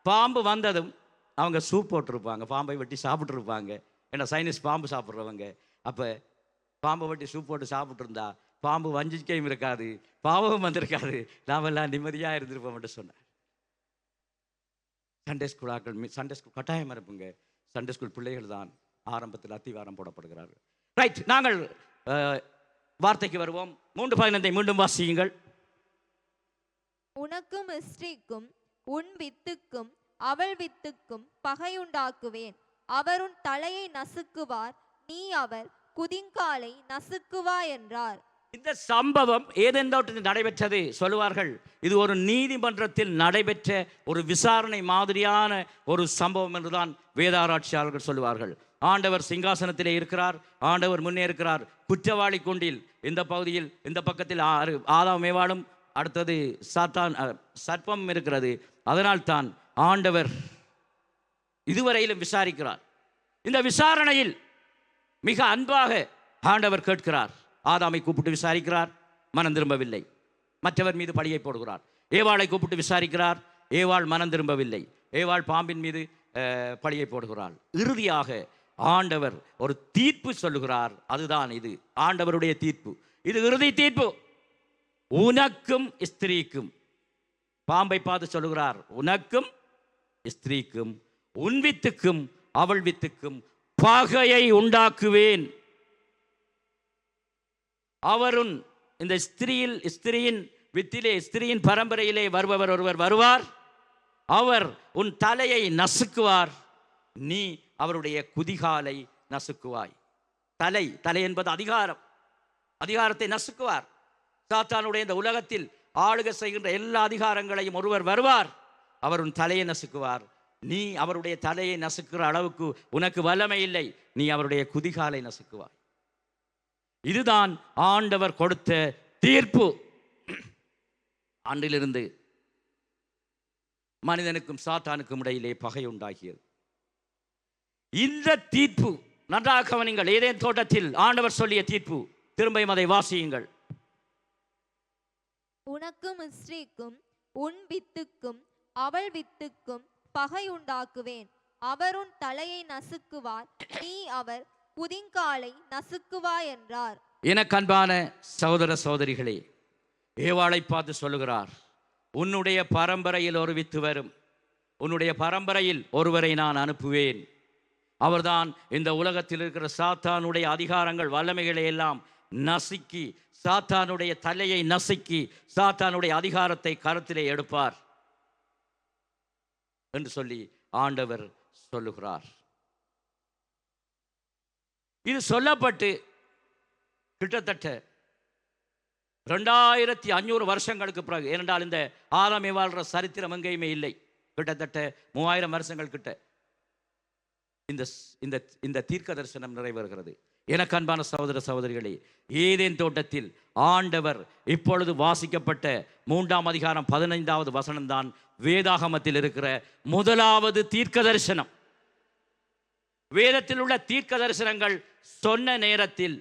பாம்பு வந்ததும் அவங்க சூப் போட்டிருப்பாங்க, பாம்பை வெட்டி சாப்பிட்ருப்பாங்க. ஏன்னா சைனீஸ் பாம்பு சாப்பிட்றவங்க. அப்போ பாம்பை வெட்டி சூப் போட்டு சாப்பிட்ருந்தா பாம்பு வஞ்சிக்கையும் இருக்காது, பாவமும் வந்திருக்காது, நாமெல்லாம் நிம்மதியாக இருந்திருப்போம் என்று சொன்னார். சண்டே ஸ்கூல் கட்டாயம் இருப்புங்க. சண்டே ஸ்கூல் பிள்ளைகள் தான் ஆரம்பத்தில் அத்திவாரம் போடப்படுகிறார்கள். ரைட், நாங்கள் வார்த்தைக்கு வருவோம். 3:15 மீண்டும் வாசியுங்கள்.
உனக்கும் ஸ்ரீக்கும் உன் வித்துக்கும் அவள் வித்துக்கும் பகையுண்டாக்குவேன். அவர் உன் தலையை நசுக்குவார், நீ அவர் குதிங்காலை நசுக்குவா என்றார்.
இந்த சம்பவம் ஏதேன் தோட்டத்தில் நடைபெற்றது சொல்லுவார்கள். இது ஒரு நீதிமன்றத்தில் நடைபெற்ற ஒரு விசாரணை மாதிரியான ஒரு சம்பவம் என்றுதான் வேதாராய்ச்சியாளர்கள் சொல்லுவார்கள். ஆண்டவர் சிங்காசனத்திலே இருக்கிறார், ஆண்டவர் முன்னே இருக்கிறார். குற்றவாளி குண்டில் இந்த பகுதியில் இந்த பக்கத்தில் ஆதாம் ஏவாளும், அடுத்தது சாத்தான் சர்ப்பம் இருக்கிறது. அதனால் தான் ஆண்டவர் இதுவரையிலும் விசாரிக்கிறார். இந்த விசாரணையில் மிக அன்பாக ஆண்டவர் கேட்கிறார். ஆதாமை கூப்பிட்டு விசாரிக்கிறார், மனம் திரும்பவில்லை. மற்றவர் மீது பழியை போடுகிறார். ஏவாளை கூப்பிட்டு விசாரிக்கிறார், ஏவாள் மனம் திரும்பவில்லை. ஏவாள் பாம்பின் மீது பழியை போடுகிறாள். இறுதியாக ஆண்டவர் ஒரு தீர்ப்பு சொல்லுகிறார். அதுதான் இது ஆண்டவருடைய தீர்ப்பு. இது இறுதி தீர்ப்பு. உனக்கும் ஸ்திரீக்கும், பாம்பை பார்த்து சொல்லுகிறார், உனக்கும் ஸ்திரீக்கும் உன் வித்துக்கும் அவள் வித்துக்கும் பகையை உண்டாக்குவேன். அவருன் இந்த ஸ்திரீயின் வித்திலே, ஸ்திரீயின் பரம்பரையிலே வருபவர் ஒருவர் வருவார். அவர் உன் தலையை நசுக்குவார், நீ அவருடைய குதிகாலை நசுக்குவாய். தலை என்பது அதிகாரத்தை நசுக்குவார். சாத்தானுடைய இந்த உலகத்தில் ஆளுகை செய்கின்ற எல்லா அதிகாரங்களையும் ஒருவர் வருவார். அவர் உன் தலையை நசுக்குவார், நீ அவருடைய தலையை நசுக்குற அளவுக்கு உனக்கு வல்லமை இல்லை, நீ அவருடைய குதிகாலை நசுக்குவாய். இதுதான் ஆண்டவர் கொடுத்த தீர்ப்பு. அன்றிலிருந்து மனிதனுக்கும் சாத்தானுக்கும் இடையிலே பகை உண்டாகியது. இந்த தீர்ப்பு நன்றாக கவனிங்கள். ஏதேன் தோட்டத்தில் ஆண்டவர் சொல்லிய தீர்ப்பு. திரும்பியும் அதை வாசியுங்கள்.
உனக்கும் ஸ்ரீக்கும் உன் வித்துக்கும் அவள் வித்துக்கும் பகை உண்டாக்குவேன். அவர் உன் தலையை நசுக்குவார், நீ அவர் குதிங்காலை நசுக்குவா என்றார்.
எனக்கு அன்பான சகோதர சகோதரிகளே, ஏவாளை பார்த்து சொல்லுகிறார், உன்னுடைய பரம்பரையில் ஒரு வித்து வரும், உன்னுடைய பரம்பரையில் ஒருவரை நான் அனுப்புவேன். அவர்தான் இந்த உலகத்தில் இருக்கிற சாத்தானுடைய அதிகாரங்கள் வல்லமைகளை எல்லாம் நசுக்கி, சாத்தானுடைய தலையை நசுக்கி, சாத்தானுடைய அதிகாரத்தை கருத்திலே எடுப்பார் என்று சொல்லி ஆண்டவர் சொல்லுகிறார். இது சொல்லப்பட்டு கிட்டத்தட்ட 2500 வருஷங்களுக்கு பிறகு, ஏனென்றால் இந்த ஆதாமை வாழ்ற சரித்திரம் எங்கேயுமே இல்லை, கிட்டத்தட்ட 3000 வருஷங்கள் கிட்ட இந்த தீர்க்க தரிசனம் நிறைவேறுகிறது. எனக்கு அன்பான சகோதர சகோதரிகளே, ஏதேன் தோட்டத்தில் ஆண்டவர் இப்பொழுது வாசிக்கப்பட்ட 3ஆம் அதிகாரம் 15வது வசனம்தான் வேதாகமத்தில் இருக்கிற முதலாவது தீர்க்க தரிசனம். வேதத்தில் உள்ள தீர்க்க தரிசனங்கள் சொன்ன நேரத்தில்,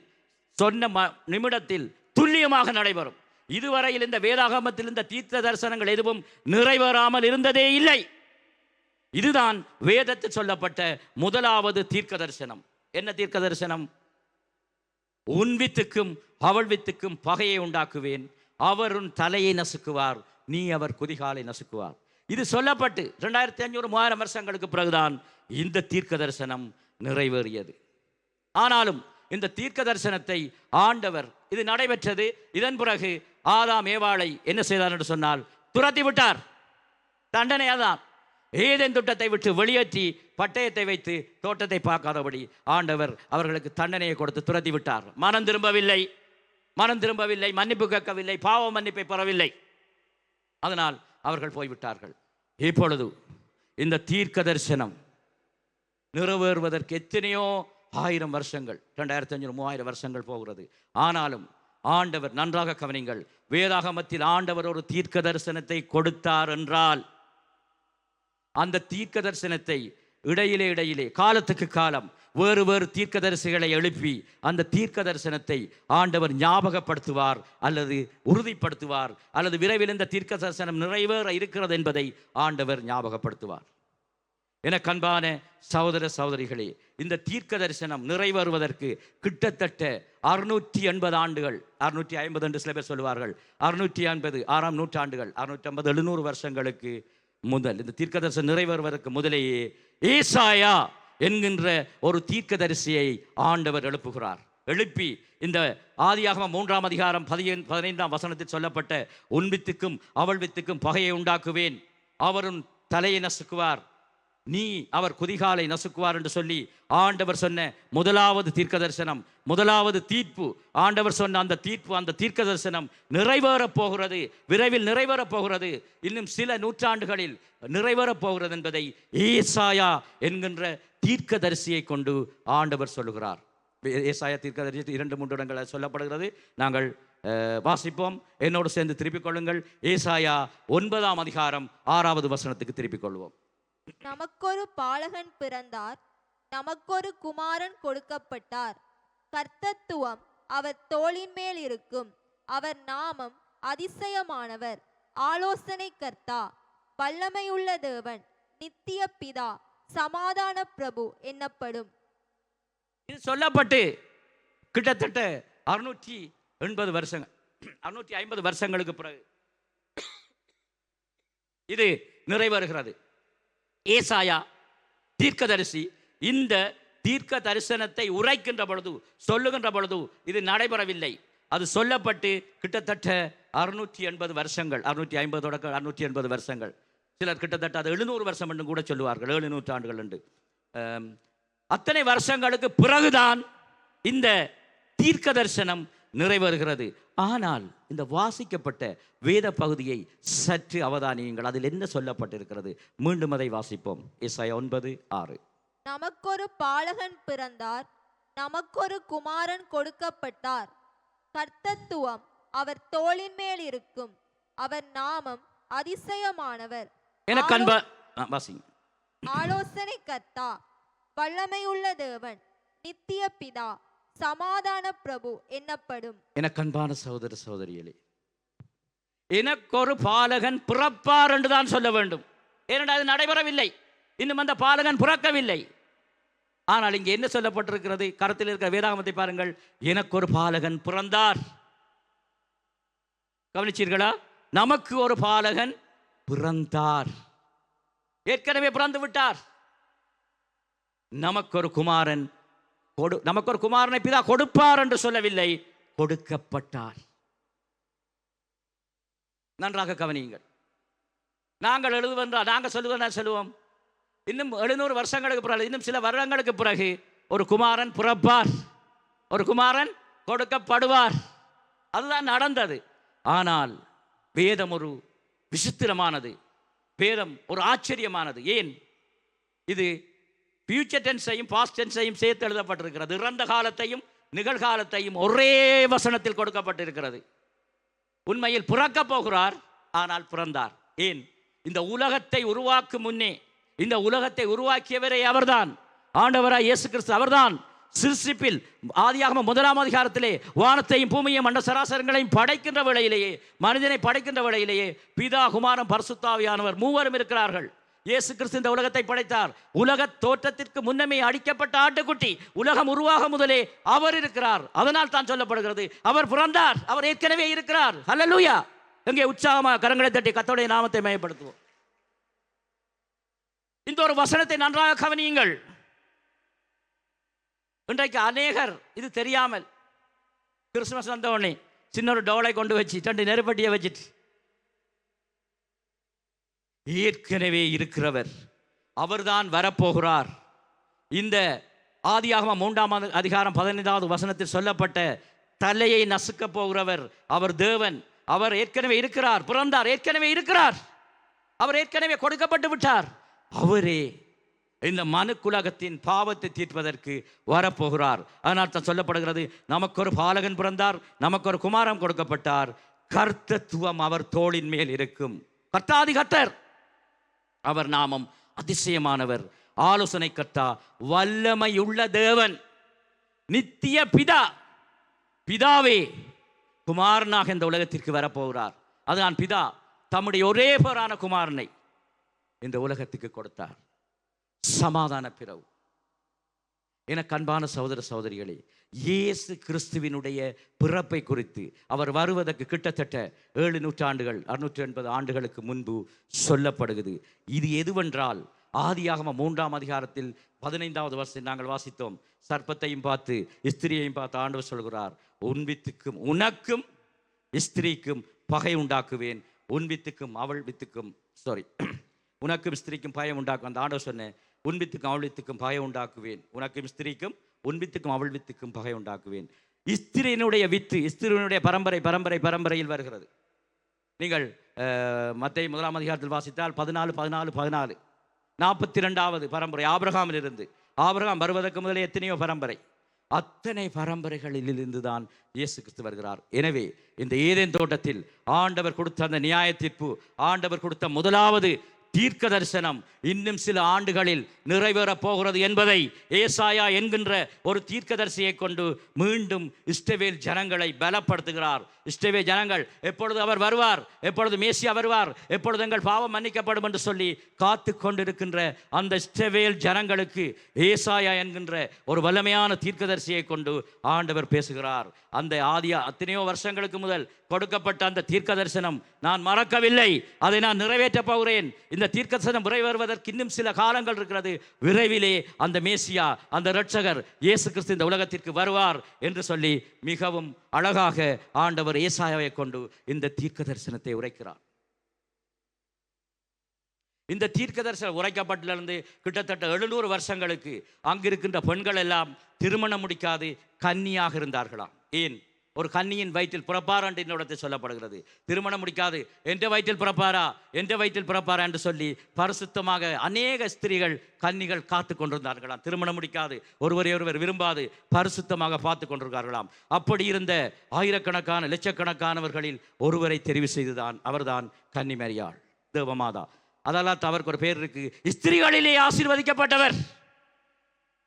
சொன்ன நிமிடத்தில் துல்லியமாக நடைபெறும். இதுவரையில் இந்த வேதாகமத்தில் இந்த தீர்க்க தரிசனங்கள் எதுவும் நிறைவேறாமல் இருந்ததே இல்லை. இதுதான் வேதத்தில் சொல்லப்பட்ட முதலாவது தீர்க்க தரிசனம். என்ன தீர்க்க தரிசனம்? உன் வித்துக்கும் அவள் வித்துக்கும் பகையை உண்டாக்குவேன், அவர் உன் தலையை நசுக்குவார், நீ அவர் குதிகாலை நசுக்குவார். இது சொல்லப்பட்டு 2500-3000 வருஷங்களுக்கு பிறகுதான் இந்த தீர்க்க தரிசனம் நிறைவேறியது. ஆனாலும் இந்த தீர்க்க தரிசனத்தை ஆண்டவர், இது நடைபெற்றது, இதன் பிறகு ஆதாம் ஏவாளை என்ன செய்தார் என்று சொன்னால் துரத்தி விட்டார். தண்டனையாதான் ஏதேன் தோட்டத்தை விட்டு வெளியேற்றி பட்டயத்தை வைத்து தோட்டத்தை பார்க்காதபடி ஆண்டவர் அவர்களுக்கு தண்டனையை கொடுத்து துரத்தி விட்டார். மனம் திரும்பவில்லை, மன்னிப்பு கேட்கவில்லை, பாவ மன்னிப்பை பெறவில்லை. அதனால் அவர்கள் போய்விட்டார்கள். இப்பொழுது இந்த தீர்க்க தரிசனம் நிறைவேறுவதற்கு எத்தனையோ 1000 வருஷங்கள், 2500-3000 வருஷங்கள் போகிறது. ஆனாலும் ஆண்டவர், நன்றாக கவனிங்கள், வேதாகமத்தில் ஆண்டவர் ஒரு தீர்க்க தரிசனத்தை கொடுத்தார் என்றால் அந்த தீர்க்க தரிசனத்தை இடையிலே காலத்துக்கு காலம் வேறு தீர்க்கதரிசிகளை எழுப்பி அந்த தீர்க்க தரிசனத்தை ஆண்டவர் ஞாபகப்படுத்துவார் அல்லது உறுதிப்படுத்துவார், அல்லது விரைவில் இந்த தீர்க்க தரிசனம் நிறைவேற இருக்கிறது என்பதை ஆண்டவர் ஞாபகப்படுத்துவார். என கண்பான சகோதர சகோதரிகளே, இந்த தீர்க்க தரிசனம் நிறைவேறுவதற்கு கிட்டத்தட்ட 680 ஆண்டுகள், 650 என்று சில பேர் சொல்லுவார்கள், 650 6ஆம் நூற்றாண்டுகள், 650 700 வருஷங்களுக்கு முதல் இந்த தீர்க்க தரிசனம் நிறைவேறுவதற்கு முதலேயே ஏசாயா என்கின்ற ஒரு தீர்க்கதரிசியை ஆண்டவர் எழுப்பி இந்த ஆதியாகமம் 3ஆம் அதிகாரம் 15ஆம் வசனத்தில் சொல்லப்பட்ட உன் வித்துக்கும் அவள் வித்துக்கும் பகையை உண்டாக்குவேன், அவரும் தலையை நசுக்குவார், நீ அவர் குதிகாலை நசுக்குவார் என்று சொல்லி ஆண்டவர் சொன்ன முதலாவது தீர்க்க தரிசனம், முதலாவது தீர்ப்பு, ஆண்டவர் சொன்ன அந்த தீர்ப்பு, அந்த தீர்க்க தரிசனம் நிறைவேறப் போகிறது, விரைவில் நிறைவேறப் போகிறது, இன்னும் சில நூற்றாண்டுகளில் நிறைவேறப் போகிறது என்பதை ஏசாயா என்கின்ற தீர்க்கதரிசியை கொண்டு ஆண்டவர் சொல்லுகிறார். ஏசாயா தீர்க்கதரிசி 2-3 இடங்களில் சொல்லப்படுகிறது. நாங்கள் வாசிப்போம், என்னோடு சேர்ந்து திருப்பிக் கொள்ளுங்கள். ஏசாயா 9ஆம் அதிகாரம் 6வது வசனத்துக்கு திருப்பிக் கொள்வோம்.
நமக்கொரு பாலகன் பிறந்தார், நமக்கொரு குமாரன் கொடுக்கப்பட்டார், கர்த்தத்துவம் அவர் தோளின் மேல் இருக்கும், அவர் நாமம் அதிசயமானவர், ஆலோசனை கர்த்தா, வல்லமையுள்ள தேவன், நித்திய பிதா, சமாதான பிரபு என்னப்படும்.
இது சொல்லப்பட்டு கிட்டத்தட்ட 680 வருஷங்கள், 650 வருஷங்களுக்கு பிறகு இது நிறைவேறுகிறது. ஏசாயா தீர்க்கதரிசி இந்த தீர்க்க தரிசனத்தை உரைக்கின்ற பொழுது, சொல்லுகின்ற பொழுது இது நடைபெறவில்லை. அது சொல்லப்பட்டு கிட்டத்தட்ட 680 வருஷங்கள், 650 தொடக்க 680 வருஷங்கள், சிலர் கிட்டத்தட்ட அது 700 வருஷம் என்று கூட சொல்லுவார்கள், 7 நூற்றாண்டுகள் என்று. அத்தனை வருஷங்களுக்கு பிறகுதான் இந்த தீர்க்க தரிசனம் நிறைவேறுகிறது. ஆனால் இந்த வாசிக்கப்பட்ட வேத பகுதியை சற்று அவதானியுங்கள், அதில் என்ன சொல்லப்பட்டிருக்கிறது. மீண்டும் அதை வாசிப்போம். ஏசாயா 9:6.
நமக்கொரு பாலகன் பிறந்தார், நமக்கொரு குமாரன் கொடுக்கப்பட்டார், கர்த்தத்துவம் அவர் தோளின் மேல் இருக்கும், அவர் நாமம் அதிசயமானவர், ஆலோசனை கர்த்தா, வல்லமையுள்ள தேவன், நித்திய பிதா, சமாதான பிரபு என்னப்படும்.
எனக்கு அன்பான சகோதர சகோதரிகளே, எனக்கொரு பாலகன் பிறப்பார் என்றுதான் சொல்ல வேண்டும். ஏனென்றால் அது நடைபெறவில்லை, இன்னும் அந்த பாலகன் பிறக்கவில்லை. ஆனால் இங்கே என்ன சொல்லப்பட்டிருக்கிறது? கருத்தில் இருக்கிற வேதாகமத்தை பாருங்கள். எனக்கு ஒரு பாலகன் பிறந்தார். கவனிச்சீர்களா? நமக்கு ஒரு பாலகன் பிறந்தார். ஏற்கனவே பிறந்து விட்டார். நமக்கு ஒரு குமாரன் நமக்கு ஒரு குமாரனை பிதா கொடுப்பார் என்று சொல்லவில்லை, கொடுக்கப்பட்டார். நன்றாக கவனியுங்கள். நாங்கள் எழுதுவென்றால் நாங்கள் சொல்லுவதா சொல்லுவோம், இன்னும் 700 வருஷங்களுக்கு பிறகு, இன்னும் சில வருடங்களுக்கு பிறகு ஒரு குமாரன் பிறப்பார், ஒரு குமாரன் கொடுக்கப்படுவார். அதுதான் நடந்தது. ஆனால் வேதம் ஒரு விசித்திரமானது, வேதம் ஒரு ஆச்சரியமானது. ஏன்? இது ஃபியூச்சர் டென்ஸையும் பாஸ்ட் டென்ஸையும் சேர்த்து எழுதப்பட்டிருக்கிறது. இறந்த காலத்தையும் நிகழ்காலத்தையும் ஒரே வசனத்தில் கொடுக்கப்பட்டிருக்கிறது. உண்மையில் பிறக்கப் போகிறார், ஆனால் பிறந்தார். ஏன்? இந்த உலகத்தை உருவாக்கும் முன்னே இந்த உலகத்தை உருவாக்கியவரே அவர்தான், ஆண்டவராய் இயேசு கிறிஸ்து அவர்தான். சிருஷ்டிப்பில் ஆதியாகமம் 1ஆம் அதிகாரத்திலே வானத்தையும் பூமியையும் அண்ட சராசரங்களையும் படைக்கின்ற வேளையிலேயே, மனிதனை படைக்கின்ற வேளையிலேயே பிதா, குமாரன், பரிசுத்தாவியானவர் மூவரும் இருக்கிறார்கள். இயேசு கிறிஸ்து இந்த உலகத்தை படைத்தார். உலக தோற்றத்திற்கு முன்னமே அடிக்கப்பட்ட ஆட்டுக்குட்டி, உலகம் உருவாக முதலே அவர் இருக்கிறார். அதனால் தான் சொல்லப்படுகிறது அவர் பிறந்தார், அவர் ஏற்கனவே இருக்கிறார். ஹல்லேலூயா! எங்கே உற்சாகமாக கரங்களை தட்டி கர்த்தருடைய நாமத்தை மகிமைப்படுத்துவோம். இந்த ஒரு வசனத்தை நன்றாக கவனியுங்கள். இன்றைக்கு அநேகர் இது தெரியாமல் கிறிஸ்துமஸ் வந்த உடனே சின்ன ஒரு டோலை கொண்டு வச்சு 2 நெருப்பட்டியை வச்சுட்டு, ஏற்கனவே இருக்கிறவர் அவர்தான் வரப்போகிறார். இந்த ஆதியாகமம் 3ஆம் அதிகாரம் 15வது வசனத்தில் சொல்லப்பட்ட தலையை நசுக்க போகிறவர் அவர் தேவன். அவர் ஏற்கனவே இருக்கிறார், பிறந்தார், ஏற்கனவே இருக்கிறார், அவர் ஏற்கனவே கொடுக்கப்பட்டு விட்டார். அவரே இந்த மனுக்குலகத்தின் பாவத்தை தீர்ப்பதற்கு வரப்போகிறார். அதனால் தான் சொல்லப்படுகிறது, நமக்கு ஒரு பாலகன் பிறந்தார், நமக்கு ஒரு குமாரன் கொடுக்கப்பட்டார், கர்த்தத்துவம் அவர் தோளின் மேல் இருக்கும். கர்த்தாதி கர்த்தர், அவர் நாமம் அதிசயமானவர், ஆலோசனை கர்த்தா, வல்லமையுள்ள தேவன், நித்திய பிதா. பிதாவே குமாரனாக இந்த உலகத்திற்கு வரப்போகிறார். அதுதான் பிதா தம்முடைய ஒரே பேரான குமாரனை இந்த உலகத்துக்கு கொடுத்தார். சமாதான பிறவு. எனக்கு அன்பான சகோதர சகோதரிகளே, இயேசு கிறிஸ்துவினுடைய பிறப்பை குறித்து அவர் வருவதற்கு கிட்டத்தட்ட 7 நூற்றாண்டுகள் 680 ஆண்டுகளுக்கு முன்பு சொல்லப்படுகிறது. இது எதுவென்றால், ஆதியாகமம் 3ஆம் அதிகாரத்தில் 15வது வசனத்தை நாங்கள் வாசித்தோம். சர்ப்பத்தையும் பார்த்து ஸ்திரியையும் பார்த்து ஆண்டவர் சொல்கிறார், உன் வித்துக்கும் உனக்கும் ஸ்திரீக்கும் பகை உண்டாக்குவேன், உன் வித்துக்கும் அவள் வித்துக்கும் உனக்கும் ஸ்திரீக்கும் பயம் உண்டாக்கும். அந்த ஆண்டவர் சொன்னேன், உன் வித்துக்கும் அவள் வித்துக்கும் பகை உண்டாக்குவேன், உனக்கும் ஸ்திரீக்கும் உன் வித்துக்கும் அவள் வித்துக்கும் பகை உண்டாக்குவேன். ஸ்திரீனுடைய வித்து, ஸ்திரீனுடைய பரம்பரையில் வருகிறது. நீங்கள் மத்தேயு 1ஆம் அதிகாரத்தில் வாசித்தால் 14 42வது பரம்பரை ஆபிரகாமிலிருந்து. ஆபிரகாம் வருவதற்கு முதலே எத்தனையோ பரம்பரை, அத்தனை பரம்பரைகளிலிருந்து தான் இயேசு கிறிஸ்து வருகிறார். எனவே இந்த ஏதேன் தோட்டத்தில் ஆண்டவர் கொடுத்த அந்த நியாய தீர்ப்பு, ஆண்டவர் கொடுத்த முதலாவது தீர்க்க தரிசனம் இன்னும் சில ஆண்டுகளில் நிறைவேறப் போகிறது என்பதை ஏசாயா என்கின்ற ஒரு தீர்க்கதரிசியை கொண்டு மீண்டும் இஸ்ரவேல் ஜனங்களை பலப்படுத்துகிறார். இஸ்ரவேல் ஜனங்கள் எப்பொழுது அவர் வருவார், எப்பொழுது மேசியா வருவார், எப்பொழுது எங்கள் பாவம் மன்னிக்கப்படும் என்று சொல்லி காத்து கொண்டிருக்கின்ற அந்த இஸ்ரவேல் ஜனங்களுக்கு ஏசாயா என்கின்ற ஒரு வல்லமையான தீர்க்கதரிசியை கொண்டு ஆண்டவர் பேசுகிறார். அந்த அத்தனையோ வருஷங்களுக்கு முதல் கொடுக்கப்பட்ட அந்த தீர்க்க தரிசனம் நான் மறக்கவில்லை, அதை நான் நிறைவேற்றப் போகிறேன். இந்த தீர்க்க தரிசனம் நிறைவேறுவதற்கு இன்னும் சில காலங்கள் இருக்கிறது. விரைவிலே அந்த மேசியா, அந்த இரட்சகர் இயேசு கிறிஸ்து இந்த உலகத்திற்கு வருவார் என்று சொல்லி மிகவும் அழகாக ஆண்டவர் ஏசாயாவை கொண்டு இந்த தீர்க்க தரிசனத்தை உரைக்கிறார். இந்த தீர்க்க தரிசனம் உரைக்கப்பட்டிலிருந்து கிட்டத்தட்ட 700 வருஷங்களுக்கு அங்கிருக்கின்ற பெண்கள் எல்லாம் திருமணம் முடிக்காது கன்னியாக இருந்தார்களாம். ஏன்? ஒரு கன்னியின் வயிற்றில் பிறப்பார் என்று என்னிடத்தை சொல்லப்படுகிறது. திருமணம் முடிக்காது, எந்த வயிற்றில் பிறப்பாரா என்று சொல்லி பரிசுத்தமாக அநேக ஸ்திரீகள், கன்னிகள் காத்து கொண்டிருந்தார்களாம். திருமணம் முடிக்காது, ஒருவரை ஒருவர் விரும்பாது பரிசுத்தமாக பார்த்து கொண்டிருக்கார்களாம். அப்படி இருந்த ஆயிரக்கணக்கான லட்சக்கணக்கானவர்களில் ஒருவரை தெரிவு செய்துதான் அவர்தான் கன்னி மரியாள், தேவமாதா. அதெல்லாம் அவருக்கு ஒரு பேர் இருக்கு, ஸ்திரீகளிலே ஆசீர்வதிக்கப்பட்டவர்.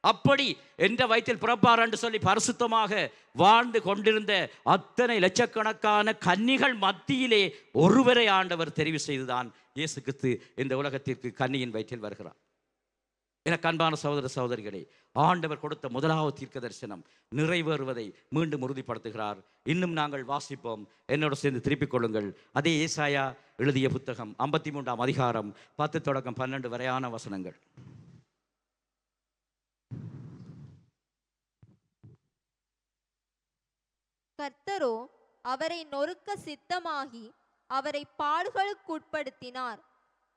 அப்படி எந்த வயிற்றில் பிறப்பார் என்று சொல்லி பரிசுத்தமாக வாழ்ந்து கொண்டிருந்த அத்தனை லட்சக்கணக்கான கன்னிகள் மத்தியிலே ஒருவரை ஆண்டவர் தெரிவு செய்துதான் இயேசு கிறிஸ்து இந்த உலகத்திற்கு கன்னியின் வயிற்றில் வருகிறார். எனக்கு அன்பான சகோதர சகோதரிகளே, ஆண்டவர் கொடுத்த முதலாவது தீர்க்க தரிசனம் நிறைவேறுவதை மீண்டும் உறுதிப்படுத்துகிறார். இன்னும் நாங்கள் வாசிப்போம், என்னோட சேர்ந்து திருப்பிக் கொள்ளுங்கள். அதே ஏசாயா எழுதிய புத்தகம் 53ஆம் அதிகாரம் 10 தொடக்கம் 12 வரையான வசனங்கள்.
கர்த்தரோ அவரை நொறுக்க சித்தமாகி அவரை பாடுகளுக்குட்படுத்தினார்.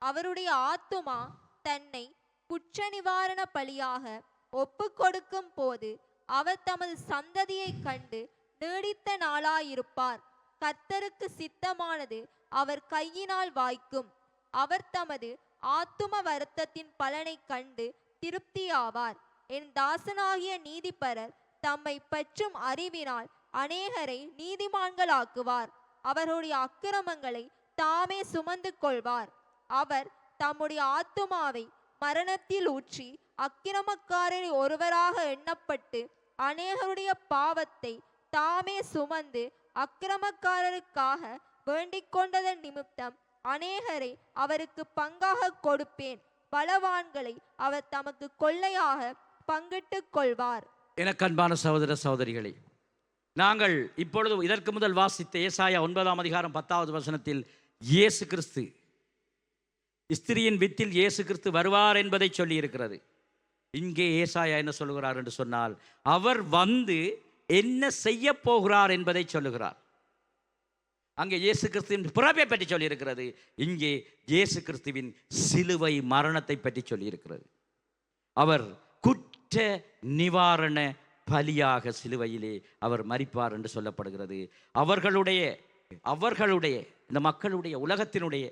அவருடைய ஆத்துமா தன்னை குற்ற நிவாரண பலியாக ஒப்பு கொடுக்கும் போது அவர் தமது சந்ததியை கண்டு நீடித்த நாளாயிருப்பார். கர்த்தருக்கு சித்தமானது அவர் கையினால் வாய்க்கும். அவர் தமது ஆத்தும வருத்தத்தின் பலனை கண்டு திருப்தியாவார். என் தாசனாகிய நீதிபரர் தம்மை பற்றும் அறிவினால் அநேகரை நீதிமான்களாக்குவார். அவர்களுடைய அக்கிரமங்களை தாமே சுமந்து கொள்வார். அவர் தம்முடைய ஆத்துமாவை மரணத்தில் ஊற்றி அக்கிரமக்காரரை ஒருவராக எண்ணப்பட்டு அநேகருடைய பாவத்தை தாமே சுமந்து அக்கிரமக்காரருக்காக வேண்டிக் கொண்டதன் நிமித்தம் அநேகரை அவருக்கு பங்காக கொடுப்பேன். பலவான்களை அவர் தமக்கு கொள்ளையாக பங்கிட்டுக் கொள்வார்.
எனக்கு அன்பான சகோதர சகோதரிகளே, நாங்கள் இப்பொழுது இதற்கு முதல் வாசித்த ஏசாயா 9ஆம் அதிகாரம் 10வது வசனத்தில் இயேசு கிறிஸ்து, ஸ்திரியின் வித்தில் இயேசு கிறிஸ்து வருவார் என்பதை சொல்லி இருக்கிறது. இங்கே ஏசாயா என்ன சொல்லுகிறார் என்று சொன்னால், அவர் வந்து என்ன செய்ய போகிறார் என்பதை சொல்லுகிறார். அங்கே இயேசு கிறிஸ்துவின் பிறப்பை பற்றி சொல்லியிருக்கிறது. இங்கே இயேசு கிறிஸ்துவின் சிலுவை மரணத்தை பற்றி சொல்லியிருக்கிறது. அவர் குற்ற நிவாரண பலியாக சிலுவையிலே அவர் மரிப்பார் என்று சொல்லப்படுகிறது. அவர்களுடைய இந்த மக்களுடைய உலகத்தினுடைய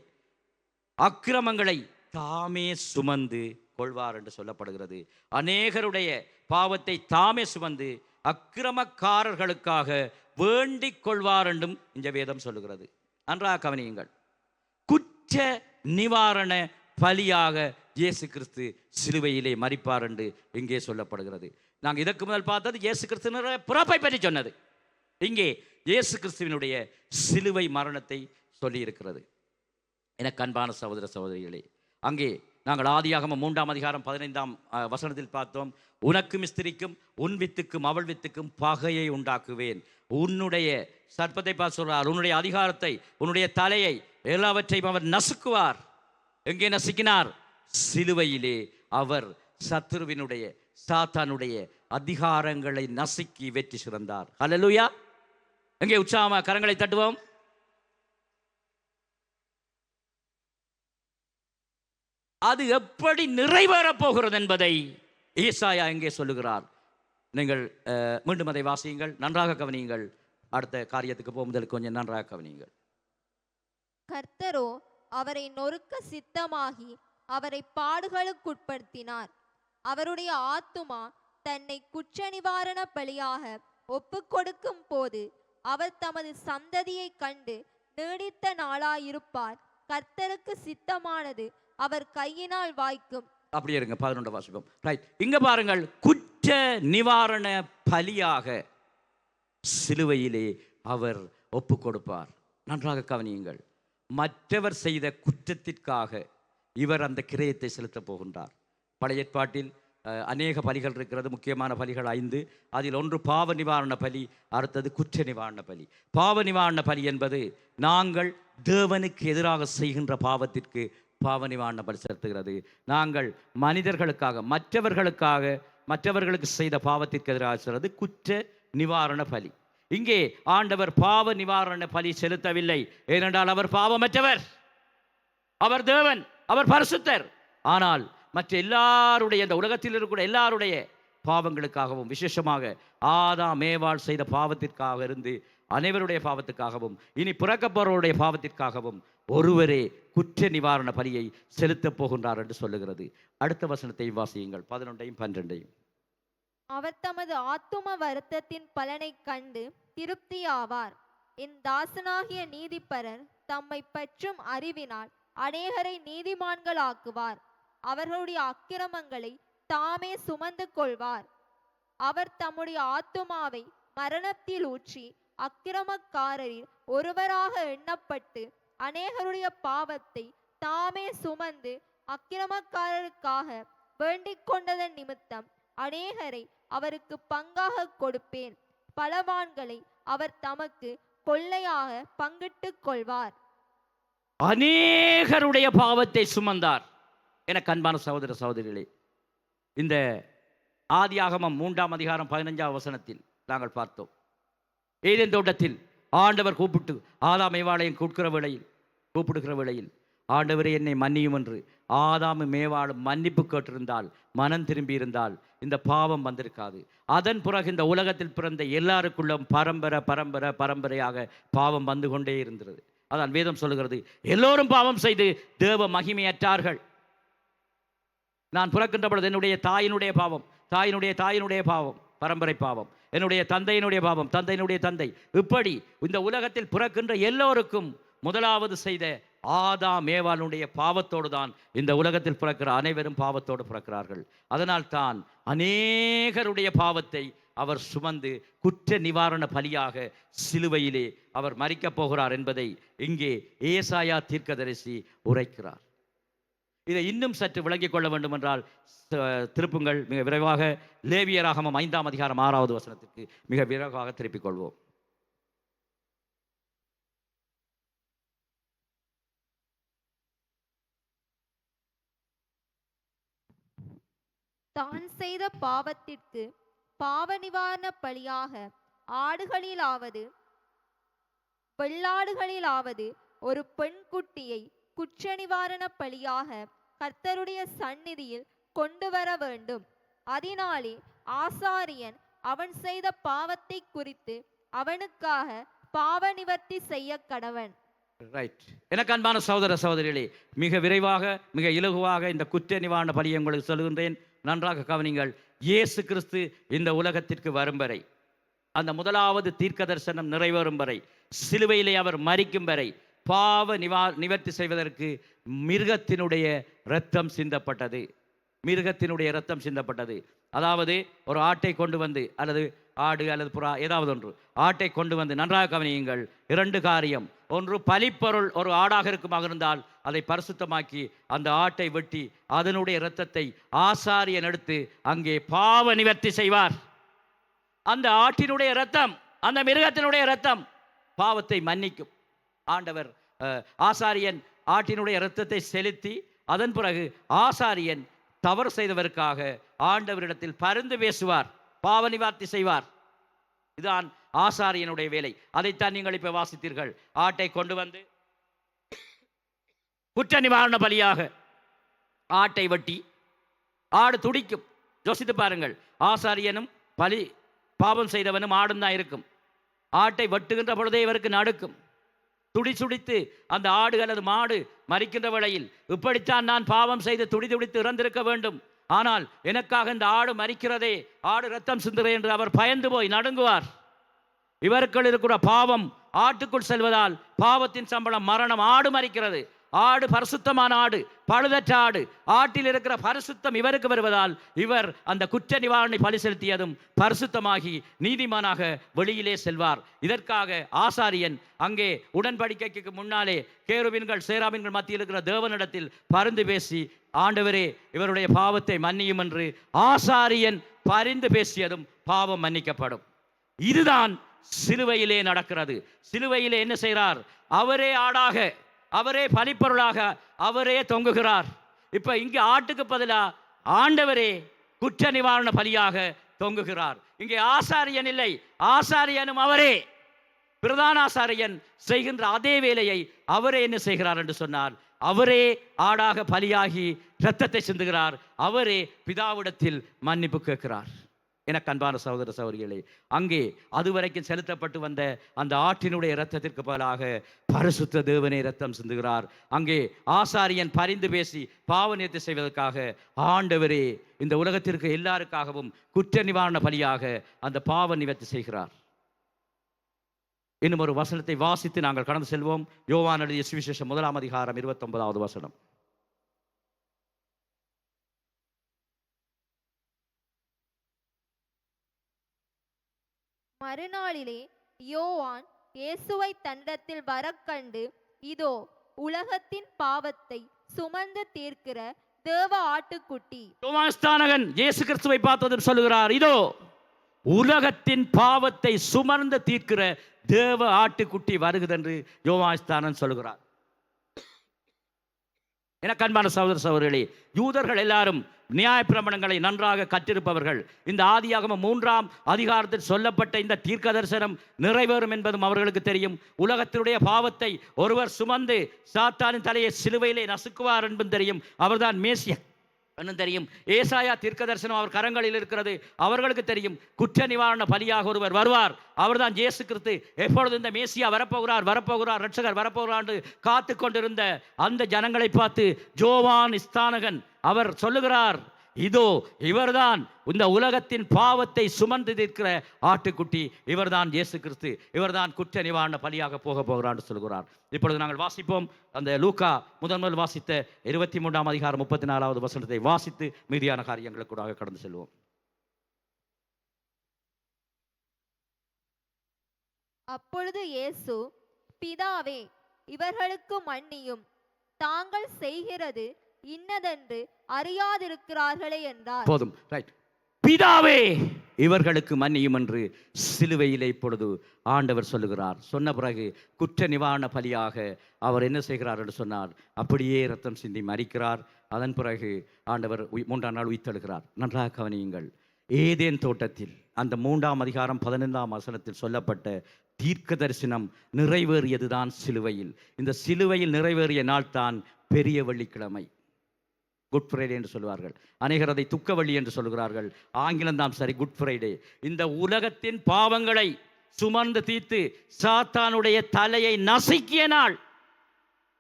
அக்கிரமங்களை தாமே சுமந்து கொள்வார் என்று சொல்லப்படுகிறது. அநேகருடைய பாவத்தை தாமே சுமந்து அக்கிரமக்காரர்களுக்காக வேண்டிக் கொள்வார் என்றும் இந்த வேதம் சொல்லுகிறது. நன்றாக கவனியுங்கள். குற்ற நிவாரண பலியாக இயேசு கிறிஸ்து சிலுவையிலே மரிப்பார் என்று இங்கே சொல்லப்படுகிறது. நாங்கள் இதற்கு முதல் பார்த்தது இயேசு கிறிஸ்துவினுடைய பிறப்பை பற்றி சொன்னது. இங்கே இயேசு கிறிஸ்துவினுடைய சிலுவை மரணத்தை சொல்லி இருக்கிறது. எனக்கு அன்பான சகோதர சகோதரிகளே, அங்கே நாங்கள் ஆதியாகமம் 3ஆம் அதிகாரம் 15ஆம் வசனத்தில் பார்த்தோம், உனக்கும் ஸ்திரிக்கும் உன் வித்துக்கும் அவள் வித்துக்கும் பகையை உண்டாக்குவேன். உன்னுடைய சர்ப்பத்தை பார்த்து சொல்றார், உன்னுடைய அதிகாரத்தை, உன்னுடைய தலையை எல்லாவற்றையும் அவர் நசுக்குவார். எங்கே நசுக்கினார்? சிலுவையிலே அவர் சத்துருவினுடைய சாத்தானுடைய அதிகாரங்களை நசுக்கி வெற்றி சிறந்தார். ஹல்லேலூயா! எங்கே உற்சாகமா கரங்களை தட்டுவோம். அது எப்படி நிறைவேறப் போகிறது என்பதை ஏசாயா எங்கே சொல்லுகிறார். நீங்கள் மீண்டும் அதை வாசியுங்கள், நன்றாக கவனியுங்கள். அடுத்த காரியத்துக்கு போகும்போது கொஞ்சம் நன்றாக கவனியுங்கள்.
கர்த்தரோ அவரை நொறுக்க சித்தமாகி அவரை பாடுகளுக்குட்படுத்தினார். அவருடைய ஆத்துமா தன்னை குற்ற நிவாரண பலியாக ஒப்பு கொடுக்கும் போது அவர் தமது சந்ததியை கண்டு நீடித்த நாளாயிருப்பார். கர்த்தருக்கு சித்தமானது அவர் கையினால் வாய்க்கும்.
அப்படியே இருங்க, 11 வாசிப்போம். ரைட், இங்க பாருங்கள். குற்ற நிவாரண பலியாக சிலுவையிலே அவர் ஒப்பு கொடுப்பார். நன்றாக கவனியுங்கள். மற்றவர் செய்த குற்றத்திற்காக இவர் அந்த கிரயத்தை செலுத்தப் போகின்றார். பழைய ஏற்பாட்டில் அநேக பலிகள் இருக்கிறது. முக்கியமான பலிகள் 5. அதில் ஒன்று பாவ நிவாரண பலி, அடுத்தது குற்ற நிவாரண பலி. பாவ நிவாரண பலி என்பது நாங்கள் தேவனுக்கு எதிராக செய்கின்ற பாவத்திற்கு பாவ நிவாரண பலி செலுத்துகிறது. நாங்கள் மனிதர்களுக்காக மற்றவர்களுக்கு செய்த பாவத்திற்கு எதிராக செய்கிறது குற்ற நிவாரண பலி. இங்கே ஆண்டவர் பாவ நிவாரண பலி செலுத்தவில்லை. ஏனென்றால் அவர் பாவமற்றவர், அவர் தேவன், அவர் பரிசுத்தர். ஆனால் மற்ற எல்லாருடைய, இந்த உலகத்தில் இருக்கிற எல்லாருடைய பாவங்களுக்காகவும், விசேஷமாக ஆதாம் ஏவாள் செய்த பாவத்திற்காக இருந்து அனைவருடைய பாவத்துக்காகவும் இனி பிறக்கப்போருடைய பாவத்திற்காகவும் ஒருவரே குற்ற நிவாரண பலியை செலுத்தப் போகின்றார் என்று சொல்லுகிறது. அடுத்த வசனத்தை வாசியுங்கள், 11ஐயும் 12ஐயும்.
அவர் தமது ஆத்தும வருத்தத்தின் பலனை கண்டு திருப்தியாவார். என் தாசனாகிய நீதிபரர் தம்மை பற்றும் அறிவினால் அநேகரை நீதிமான்களாக்குவார். அவர்களுடைய அக்கிரமங்களை தாமே சுமந்து கொள்வார். அவர் தம்முடைய ஆத்துமாவை மரணத்தில் ஊற்றி அக்கிரமக்காரரில் ஒருவராக எண்ணப்பட்டு அநேகருடைய பாவத்தை தாமே சுமந்து அக்கிரமக்காரருக்காக வேண்டிக் கொண்டதன் நிமித்தம் அநேகரை அவருக்கு பங்காக கொடுப்பேன். பலவான்களை அவர் தமக்கு கொள்ளையாக பங்கிட்டுக் கொள்வார்.
அநேகருடைய பாவத்தை சுமந்தார். எனக்கு அன்பான சகோதர சகோதரிகளே, இந்த ஆதியாகமம் 3ஆம் அதிகாரம் 15ஆம் வசனத்தில் நாங்கள் பார்த்தோம். ஏதேன் தோட்டத்தில் ஆண்டவர் கூப்பிட்டு ஆதாம் ஏவாளையும் கூப்பிடுகிற வேளையில் ஆண்டவரே என்னை மன்னியும் என்று ஆதாமும் மேவாளும் மன்னிப்பு கேட்டிருந்தால், மனம் திரும்பி இருந்தால் இந்த பாவம் வந்திருக்காது. அதன் பிறகு இந்த உலகத்தில் பிறந்த எல்லாருக்குள்ளும் பரம்பரையாக பாவம் வந்து கொண்டே இருந்தது. அதான் வேதம் சொல்லுகிறது, எல்லோரும் பாவம் செய்து தேவ மகிமையற்றார்கள். நான் பிறக்கின்ற பொழுது என்னுடைய தாயினுடைய பாவம், தாயினுடைய பாவம், பரம்பரை பாவம், என்னுடைய தந்தையினுடைய பாவம், தந்தையினுடைய தந்தை, இப்படி இந்த உலகத்தில் பிறக்கின்ற எல்லோருக்கும் முதலாவது செய்த ஆதாம் ஏவாளுடைய பாவத்தோடு தான் இந்த உலகத்தில் பிறக்கிற அனைவரும் பாவத்தோடு பிறக்கிறார்கள். அதனால் தான் அநேகருடைய பாவத்தை அவர் சுமந்து குற்ற நிவாரண பலியாக சிலுவையிலே அவர் மரிக்கப் போகிறார் என்பதை இங்கே ஏசாயா தீர்க்கதரிசி உரைக்கிறார். இதை இன்னும் சற்று விளங்கிக் கொள்ள வேண்டும் என்றால் திருப்புங்கள் மிக விரைவாக லேவியராகமம் 5ஆம் அதிகாரம் 6வது வசனத்திற்கு மிக விரைவாக திருப்பிக் கொள்வோம்.
தான் செய்த பாவத்திற்கு பாவ நிவாரண பலியாக ஆடுகளிலாவது வெள்ளாடுகளிலாவது ஒரு பெண் குட்டியை குற்ற நிவாரண பலியாக கர்த்தருடைய சந்நிதியில் கொண்டு வர வேண்டும். அதனாலே ஆசாரியன் அவன் செய்த பாவத்தை குறித்து அவனுக்காக பாவ நிவர்த்தி செய்ய கடவன்.
ரைட். எனக்கு அன்பான சகோதர சகோதரிகளே, மிக விரைவாக மிக இலகுவாக இந்த குற்ற நிவாரண பலியை உங்களுக்கு சொல்கின்றேன். நன்றாக கவனிங்கள். இயேசு கிறிஸ்து இந்த உலகத்திற்கு வரும் வரை, அந்த முதலாவது தீர்க்க தரிசனம் நிறைவேறும் வரை, சிலுவையிலே அவர் மரிக்கும் வரை பாவ நிவர்த்தி செய்வதற்கு மிருகத்தினுடைய இரத்தம் சிந்தப்பட்டது. மிருகத்தினுடைய இரத்தம் சிந்தப்பட்டது. அதாவது ஒரு ஆட்டை கொண்டு வந்து, அல்லது ஆடு அல்லது புறா ஏதாவது ஒன்று ஆட்டை கொண்டு வந்து, நன்றாக கவனியுங்கள், 2 காரியம். ஒன்று, பலிப்பொருள் ஒரு ஆடாக இருக்குமாக இருந்தால் அதை பரிசுத்தமாக்கி அந்த ஆட்டை வெட்டி அதனுடைய இரத்தத்தை ஆசாரியன் எடுத்து அங்கே பாவ நிவர்த்தி செய்வார். அந்த ஆட்டினுடைய இரத்தம், அந்த மிருகத்தினுடைய இரத்தம் பாவத்தை மன்னிக்கும். ஆண்டவர் ஆசாரியன் ஆட்டினுடைய இரத்தத்தை செலுத்தி அதன் பிறகு ஆசாரியன் தவறு செய்தவருக்காக ஆண்டவரிடத்தில் பரிந்து பேசுவார், பாவ நிவர்த்தி செய்வார். இதுதான் ஆசாரியனுடைய வேலை. அதைத்தான் நீங்கள் இப்ப வாசித்தீர்கள். ஆட்டை கொண்டு வந்து குற்ற நிவாரண பலியாக ஆட்டை வெட்டி ஆடு துடிக்கும். யோசித்து பாருங்கள், ஆசாரியனும் பலி பாவம் செய்தவனும் ஆடும் தான் இருக்கும். ஆட்டை வெட்டுகின்ற பொழுதே இவருக்கு நடுக்கும், துடித்து அந்த ஆடு அல்லது மாடு மரிக்கின்ற வேளையில் இப்படித்தான் நான் பாவம் செய்து துடித்து இறந்திருக்க வேண்டும், ஆனால் எனக்காக இந்த ஆடு மரிக்கிறதே, ஆடு ரத்தம் சிந்துகிறே என்று அவர் பயந்து போய் நடுங்குவார். இவர்கள் இருக்கிற பாவம் ஆட்டுக்குள் செல்வதால் பாவத்தின் சம்பளம் மரணம். ஆடு மரிக்கிறது. ஆடு பரிசுத்தமான ஆடு, பழுதற்ற ஆடு. ஆட்டில் இருக்கிற பரிசுத்தம் இவருக்கு வருவதால் இவர் அந்த குற்ற நிவாரணை பலி செலுத்தியதும் பரிசுத்தமாகி நீதிமானாக வெளியிலே செல்வார். இதற்காக ஆசாரியன் அங்கே உடன்படிக்கைக்கு முன்னாலே கேருபீன்கள் சேராபீன்கள் மத்தியில் இருக்கிற தேவனிடத்தில் பரிந்து பேசி, ஆண்டவரே இவருடைய பாவத்தை மன்னியும் என்று ஆசாரியன் பரிந்து பேசியதும் பாவம் மன்னிக்கப்படும். இதுதான் சிலுவையிலே நடக்கிறது. சிலுவையிலே என்ன செய்கிறார்? அவரே ஆடாக, அவரே பலிப்பொருளாக அவரே தொங்குகிறார். இப்ப இங்கே ஆட்டுக்கு பதிலாக ஆண்டவரே குற்ற நிவாரண பலியாக தொங்குகிறார். இங்கே ஆசாரியன் இல்லை, ஆசாரியனும் அவரே. பிரதான ஆசாரியன் செய்கின்ற அதே வேலையை அவரே என்ன செய்கிறார் என்று சொன்னார், அவரே ஆடாக பலியாகி இரத்தத்தை சிந்துகிறார். அவரே பிதாவிடத்தில் மன்னிப்பு கேட்கிறார். எனக்கு அன்பான சகோதர சகோதரிகளே, அங்கே அதுவரைக்கும் செலுத்தப்பட்டு வந்த அந்த ஆட்டினுடைய இரத்தத்திற்கு பதிலாக பரிசுத்த தேவனே இரத்தம் சிந்துகிறார். அங்கே ஆசாரியன் பரிந்து பேசி பாவ நிவர்த்தி செய்வதற்காக ஆண்டவரே இந்த உலகத்திற்கு எல்லாருக்காகவும் குற்ற நிவாரண பலியாக அந்த பாவ நிவர்த்தி செய்கிறார். இன்னும் ஒரு வசனத்தை வாசித்து நாங்கள் கடந்து செல்வோம். யோவான் எழுதிய சுவிசேஷம் 1ஆம் அதிகாரம் 29வது வசனம்.
மறுநாளிலே யோவான் இயேசுவை தன்னிடத்தில் வரக்கண்டு, இதோ உலகத்தின் பாவத்தை சுமந்து தீர்க்கிற தேவ ஆட்டுக்குட்டி.
யோவான்ஸ்நானகன் இயேசு கிறிஸ்துவை பார்த்ததும் சொல்லுகிறார், இதோ உலகத்தின் பாவத்தை சுமர்ந்து தீர்க்கிற தேவ ஆட்டுக்குட்டி வருகுதென்று யோவான்ஸ்நானன் சொல்லுகிறார். எனக்கு அன்பான சகோதர சகோதரிகளே, யூதர்கள் எல்லாரும் நியாயப்பிரமாணங்களை நன்றாக கற்றிருப்பவர்கள். இந்த ஆதியாகமம் 3ஆம் அதிகாரத்தில் சொல்லப்பட்ட இந்த தீர்க்க தரிசனம் நிறைவேறும் என்பதும் அவர்களுக்கு தெரியும். உலகத்தினுடைய பாவத்தை ஒருவர் சுமந்து சாத்தானின் தலையை சிலுவையிலே நசுக்குவார் என்பதும் தெரியும். அவர்தான் மேசியா என்னும் தெரியும். ஏசாயா தீர்க்க தரிசனம் அவர் கரங்களில் இருக்கிறது, அவர்களுக்கு தெரியும். குற்ற நிவாரண பலியாக ஒருவர் வருவார், அவர்தான் இயேசு கிறிஸ்து. எப்பொழுது இந்த மேசியா வரப்போகிறார் இரட்சகர் வரப்போகிறார் என்று காத்து கொண்டிருந்த அந்த ஜனங்களை பார்த்து யோவான் ஸ்நானகன் அவர் சொல்லுகிறார், இதோ இவர்தான் இந்த உலகத்தின் பாவத்தை சுமந்து தீர்க்கிற ஆட்டுக்குட்டி, இவர்தான் இயேசு கிறிஸ்து, இவர்தான் குற்ற நிவாரண பலியாக போகிறார் என்று சொல்கிறார். இப்பொழுது நாங்கள் வாசிப்போம். அந்த லூக்கா முதல் வாசித்த 23ஆம் அதிகாரம் 34வது வசனத்தை வாசித்து மீதியான காரியங்களுக்கூடாக கடந்து செல்வோம்.
அப்பொழுது இயேசு, பிதாவே இவர்களுக்கு மன்னியும், தாங்கள் செய்கிறது இன்னதென்று அறியாதிருக்கிறார்களே என்றார்.
போதும், ரைட். பிதாவே இவர்களுக்கு மன்னியும் என்று சிலுவையிலே இப்பொழுது ஆண்டவர் சொல்லுகிறார். சொன்ன பிறகு குற்ற நிவாரண பலியாக அவர் என்ன செய்கிறார் என்று சொன்னார், அப்படியே ரத்தம் சிந்தி மரிக்கிறார். அதன் பிறகு ஆண்டவர் 3ஆம் நாள் உயிர்த்தெழுகிறார். நன்றாக கவனியுங்கள். ஏதேன் தோட்டத்தில் அந்த 3ஆம் அதிகாரம் 15ஆம் வசனத்தில் சொல்லப்பட்ட தீர்க்க தரிசனம் நிறைவேறியதுதான் சிலுவையில். இந்த சிலுவையில் நிறைவேறிய நாள் தான் பெரிய வெள்ளிக்கிழமை, குட் ஃப்ரைடே என்று சொல்வார்கள். அநேகர் அதை துக்கவள்ளி என்று சொல்கிறார்கள். ஆங்கிலம் தான் சரி, குட் ஃப்ரைடே. இந்த உலகத்தின் பாவங்களை சுமந்து தீர்த்து சாத்தானுடைய தலையை நசுக்கிய நாள்,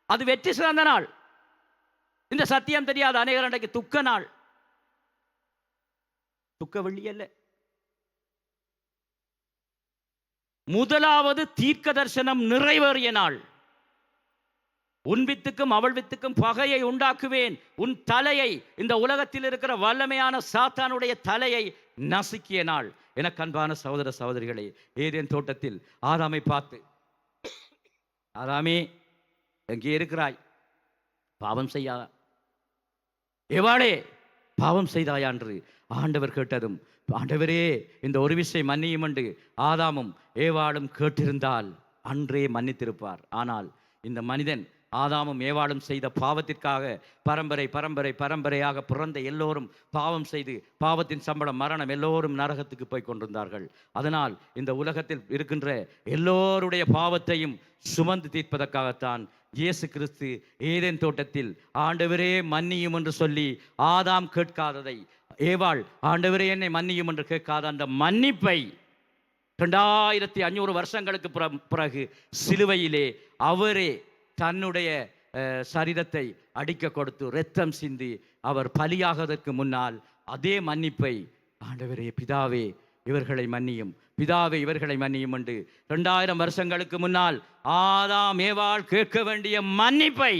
அது வெற்றி சிறந்த நாள். இந்த சத்தியம் தெரியாத அநேகர் அன்றைக்கு துக்க நாள், துக்கவள்ளி அல்ல. முதலாவது தீர்க்க தரிசனம் நிறைவேறிய நாள். உன் வித்துக்கும் அவள் வித்துக்கும் பகையை உண்டாக்குவேன், உன் தலையை, இந்த உலகத்தில் இருக்கிற வல்லமையான சாத்தானுடைய தலையை நசுக்கிய நாள். எனக்கு அன்பான சகோதர சகோதரிகளே, ஏதேன் தோட்டத்தில் ஆதாமை பார்த்து, ஆதாமே எங்கே இருக்கிறாய், பாவம் செய்யாதா, எவாளே பாவம் செய்தாயா என்று ஆண்டவர் கேட்டதும், ஆண்டவரே இந்த ஒரு விஷயம் மன்னியும் என்று ஆதாமும் ஏவாளும் கேட்டிருந்தால் அன்றே மன்னித்திருப்பார். ஆனால் இந்த மனிதன் ஆதாமும் ஏவாளும் செய்த பாவத்திற்காக பரம்பரையாக பிறந்த எல்லோரும் பாவம் செய்து பாவத்தின் சம்பளம் மரணம், எல்லோரும் நரகத்துக்கு போய் கொண்டிருந்தார்கள். அதனால் இந்த உலகத்தில் இருக்கின்ற எல்லோருடைய பாவத்தையும் சுமந்து தீர்ப்பதற்காகத்தான் இயேசு கிறிஸ்து ஏதேன் தோட்டத்தில் ஆண்டவரே மன்னியும் என்று சொல்லி ஆதாம் கேட்காததை, ஏவாள் ஆண்டவரே என்னை மன்னியும் என்று கேட்காத அந்த மன்னிப்பை 2500 வருஷங்களுக்கு பிறகு சிலுவையிலே அவரே தன்னுடைய சரீரத்தை அடிக்க கொடுத்து இரத்தம் சிந்தி அவர் பலியாவதற்கு முன்னால் அதே மன்னிப்பை, ஆண்டவரே பிதாவே இவர்களை மன்னியும், பிதாவே இவர்களை மன்னியும் என்று 2000 வருஷங்களுக்கு முன்னால் ஆதாம் ஏவாள் கேட்க வேண்டிய மன்னிப்பை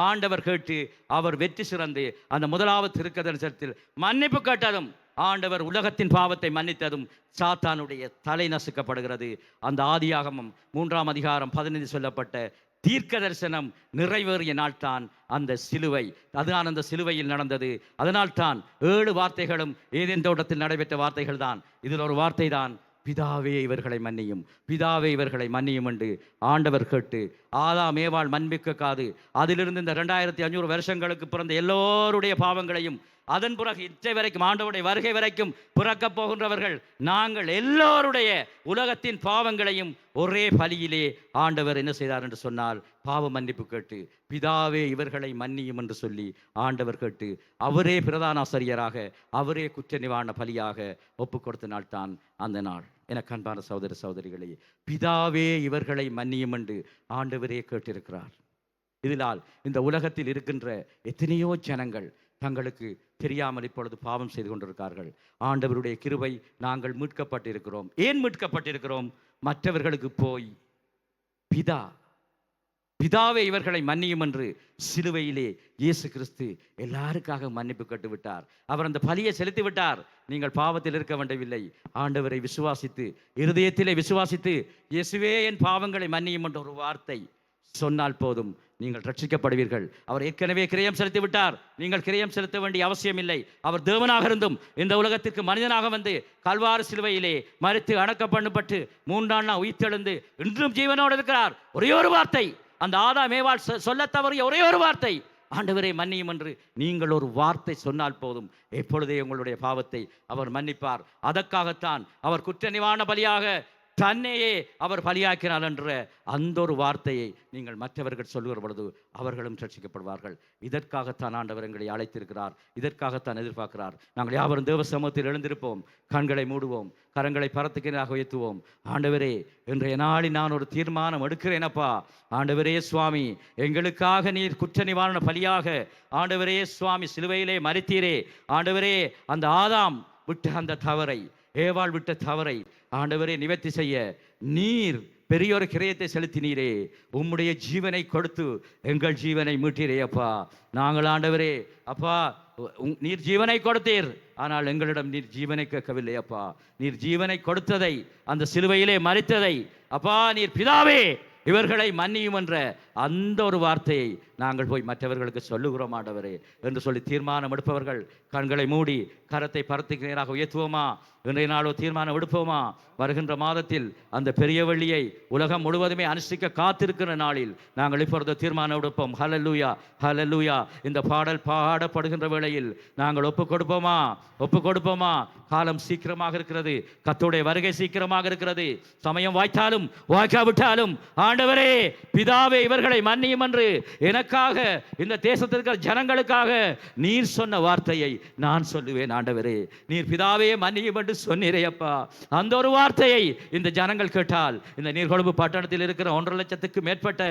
ஆண்டவர் கேட்டு அவர் வெற்றி சிறந்து அந்த முதலாவது தீர்க்க தரிசனத்தில் மன்னிப்பு கேட்டதும், ஆண்டவர் உலகத்தின் பாவத்தை மன்னித்ததும் சாத்தானுடைய தலை நசுக்கப்படுகிறது. அந்த ஆதியாகமம் 3ஆம் அதிகாரம் 15 சொல்லப்பட்ட தீர்க்க தரிசனம் நிறைவேறிய நாள் தான் அந்த சிலுவை. அதுதான் அந்த சிலுவையில் நடந்தது. அதனால் தான் 7 வார்த்தைகளும் ஏதேன் தோட்டத்தில் நடைபெற்ற வார்த்தைகள் தான். இதில் ஒரு வார்த்தை தான், பிதாவே இவர்களை மன்னியும், பிதாவே இவர்களை மன்னியும் என்று ஆண்டவர் கேட்டு ஆதாம் ஏவாள் மன்னிக்காது அதிலிருந்து இந்த 2500 வருஷங்களுக்கு பிறந்த எல்லோருடைய பாவங்களையும், அதன் பிறகு இச்சை வரைக்கும் ஆண்டவருடைய வருகை வரைக்கும் பிறக்கப் போகின்றவர்கள் நாங்கள் எல்லோருடைய உலகத்தின் பாவங்களையும் ஒரே பலியிலே ஆண்டவர் என்ன செய்தார் என்று சொன்னால், பாவ மன்னிப்பு கேட்டு பிதாவே இவர்களை மன்னியும் என்று சொல்லி ஆண்டவர் கேட்டு அவரே பிரதான ஆசிரியராக அவரே குற்ற நிவாரண பலியாக ஒப்பு கொடுத்த நாள் தான் அந்த நாள். எனக்கு அன்பான சகோதர சகோதரிகளே, பிதாவே இவர்களை மன்னியும் என்று ஆண்டவரே கேட்டிருக்கிறார். இதனால் இந்த உலகத்தில் இருக்கின்ற எத்தனையோ ஜனங்கள் தங்களுக்கு தெரியாமல் இப்பொழுது பாவம் செய்து கொண்டிருக்கிறார்கள். ஆண்டவருடைய கிருபை, நாங்கள் மீட்கப்பட்டிருக்கிறோம். ஏன் மீட்கப்பட்டிருக்கிறோம்? மற்றவர்களுக்கு போய் பிதாவே இவர்களை மன்னியும் என்று சிலுவையிலே இயேசு கிறிஸ்து எல்லாருக்காக மன்னிப்பு கட்டுவிட்டார். அவர் அந்த பலியை செலுத்தி விட்டார். நீங்கள் பாவத்தில் இருக்க வேண்டவில்லை. ஆண்டவரை விசுவாசித்து, இருதயத்திலே விசுவாசித்து, இயேசுவே என் பாவங்களை மன்னியும் என்ற ஒரு வார்த்தை சொன்னால் போதும், நீங்கள் ரட்சிக்கப்படுவீர்கள். அவர் ஏற்கனவே கிரயம் செலுத்தி விட்டார். நீங்கள் கிரயம் செலுத்த வேண்டிய அவசியம் இல்லை. அவர் தேவனாக இருந்தும் இந்த உலகத்திற்கு மனிதனாக வந்து கல்வாரி சிலுவையிலே மரித்து அடக்கம் பண்ணப்பட்டு 3ஆம் நாள் உயிர்த்தெழுந்து இன்றும் ஜீவனோடு இருக்கிறார். ஒரே ஒரு வார்த்தை, அந்த ஆதாம் ஏவாள் சொல்ல தவறிய ஒரே ஒரு வார்த்தை, ஆண்டவரே மன்னியும் என்று நீங்கள் ஒரு வார்த்தை சொன்னால் போதும், எப்பொழுதே உங்களுடைய பாவத்தை அவர் மன்னிப்பார். அதற்காகத்தான் அவர் குற்ற நிவாரண பலியாக தன்னையே அவர் பலியாக்கினார் என்ற அந்த ஒரு வார்த்தையை நீங்கள் மற்றவர்கள் சொல்லுகிற பொழுது அவர்களும் ரட்சிக்கப்படுவார்கள். இதற்காகத்தான் ஆண்டவர் எங்களை அழைத்திருக்கிறார். இதற்காகத்தான் எதிர்பார்க்கிறார். நாங்கள் யாவரும் தேவ சமூகத்தில் எழுந்திருப்போம், கண்களை மூடுவோம், கரங்களை பரத்துக்கிறாக உயர்த்துவோம். ஆண்டவரே, இன்றைய நாளில் நான் ஒரு தீர்மானம் எடுக்கிறேனப்பா. ஆண்டவரே சுவாமி, எங்களுக்காக நீர் குற்ற நிவாரண பலியாக ஆண்டவரே சுவாமி சிலுவையிலே மரித்தீரே. ஆண்டவரே, அந்த ஆதாம் விட்ட அந்த தவறை, ஏவாள் விட்ட தவறை ஆண்டவரே நிவர்த்தி செய்ய நீர் பெரியொரு கிரயத்தை செலுத்தினீரே. உம்முடைய ஜீவனை கொடுத்து எங்கள் ஜீவனை மீட்டீரே அப்பா. நாங்கள் ஆண்டவரே அப்பா, நீர் ஜீவனை கொடுத்தீர், ஆனால் எங்களிடம் நீர் ஜீவனை கேட்கவில்லை அப்பா. நீர் ஜீவனை கொடுத்ததை, அந்த சிலுவையிலே மரித்ததை அப்பா, நீர் பிதாவே இவர்களை மன்னியும் என்ற அந்த ஒரு வார்த்தையை நாங்கள் போய் மற்றவர்களுக்கு சொல்லுகிறோம் ஆண்டவரே என்று சொல்லி தீர்மானம் எடுப்பவர்கள் கண்களை மூடி கரத்தை பரத்துக்கு நேராக உயர்த்துவோமா? இன்றைய நாளோ தீர்மானம் எடுப்போமா? வருகின்ற மாதத்தில் அந்த பெரிய வெள்ளியை உலகம் முழுவதுமே அனுஷ்டிக்க காத்திருக்கிற நாளில் நாங்கள் இப்பொழுது தீர்மானம் எடுப்போம். ஹல்லேலூயா, ஹல்லேலூயா. இந்த பாடல் பாடப்படுகின்ற வேளையில் நாங்கள் ஒப்பு கொடுப்போமா? ஒப்பு கொடுப்போமா? காலம் சீக்கிரமாக இருக்கிறது, கர்த்தருடைய வருகை சீக்கிரமாக இருக்கிறது. சமயம் வாய்த்தாலும் வாய்க்காவிட்டாலும் ஆண்டவரே பிதாவே இவர்களை மன்னியும் என்று எனக்காக, இந்த தேசத்திற்கு ஜனங்களுக்காக நீர் சொன்ன வார்த்தையை நான் சொல்லுவேன். ஆண்டவரே, நீர் பிதாவே மன்னியும் என்று சொன்னீரே அப்பா. அந்த ஒரு வார்த்தையை இந்த ஜனங்கள் கேட்டால், இந்த நீர்கொழும்பு பட்டணத்தில் இருக்கிற 1.5 லட்சத்துக்கு மேற்பட்ட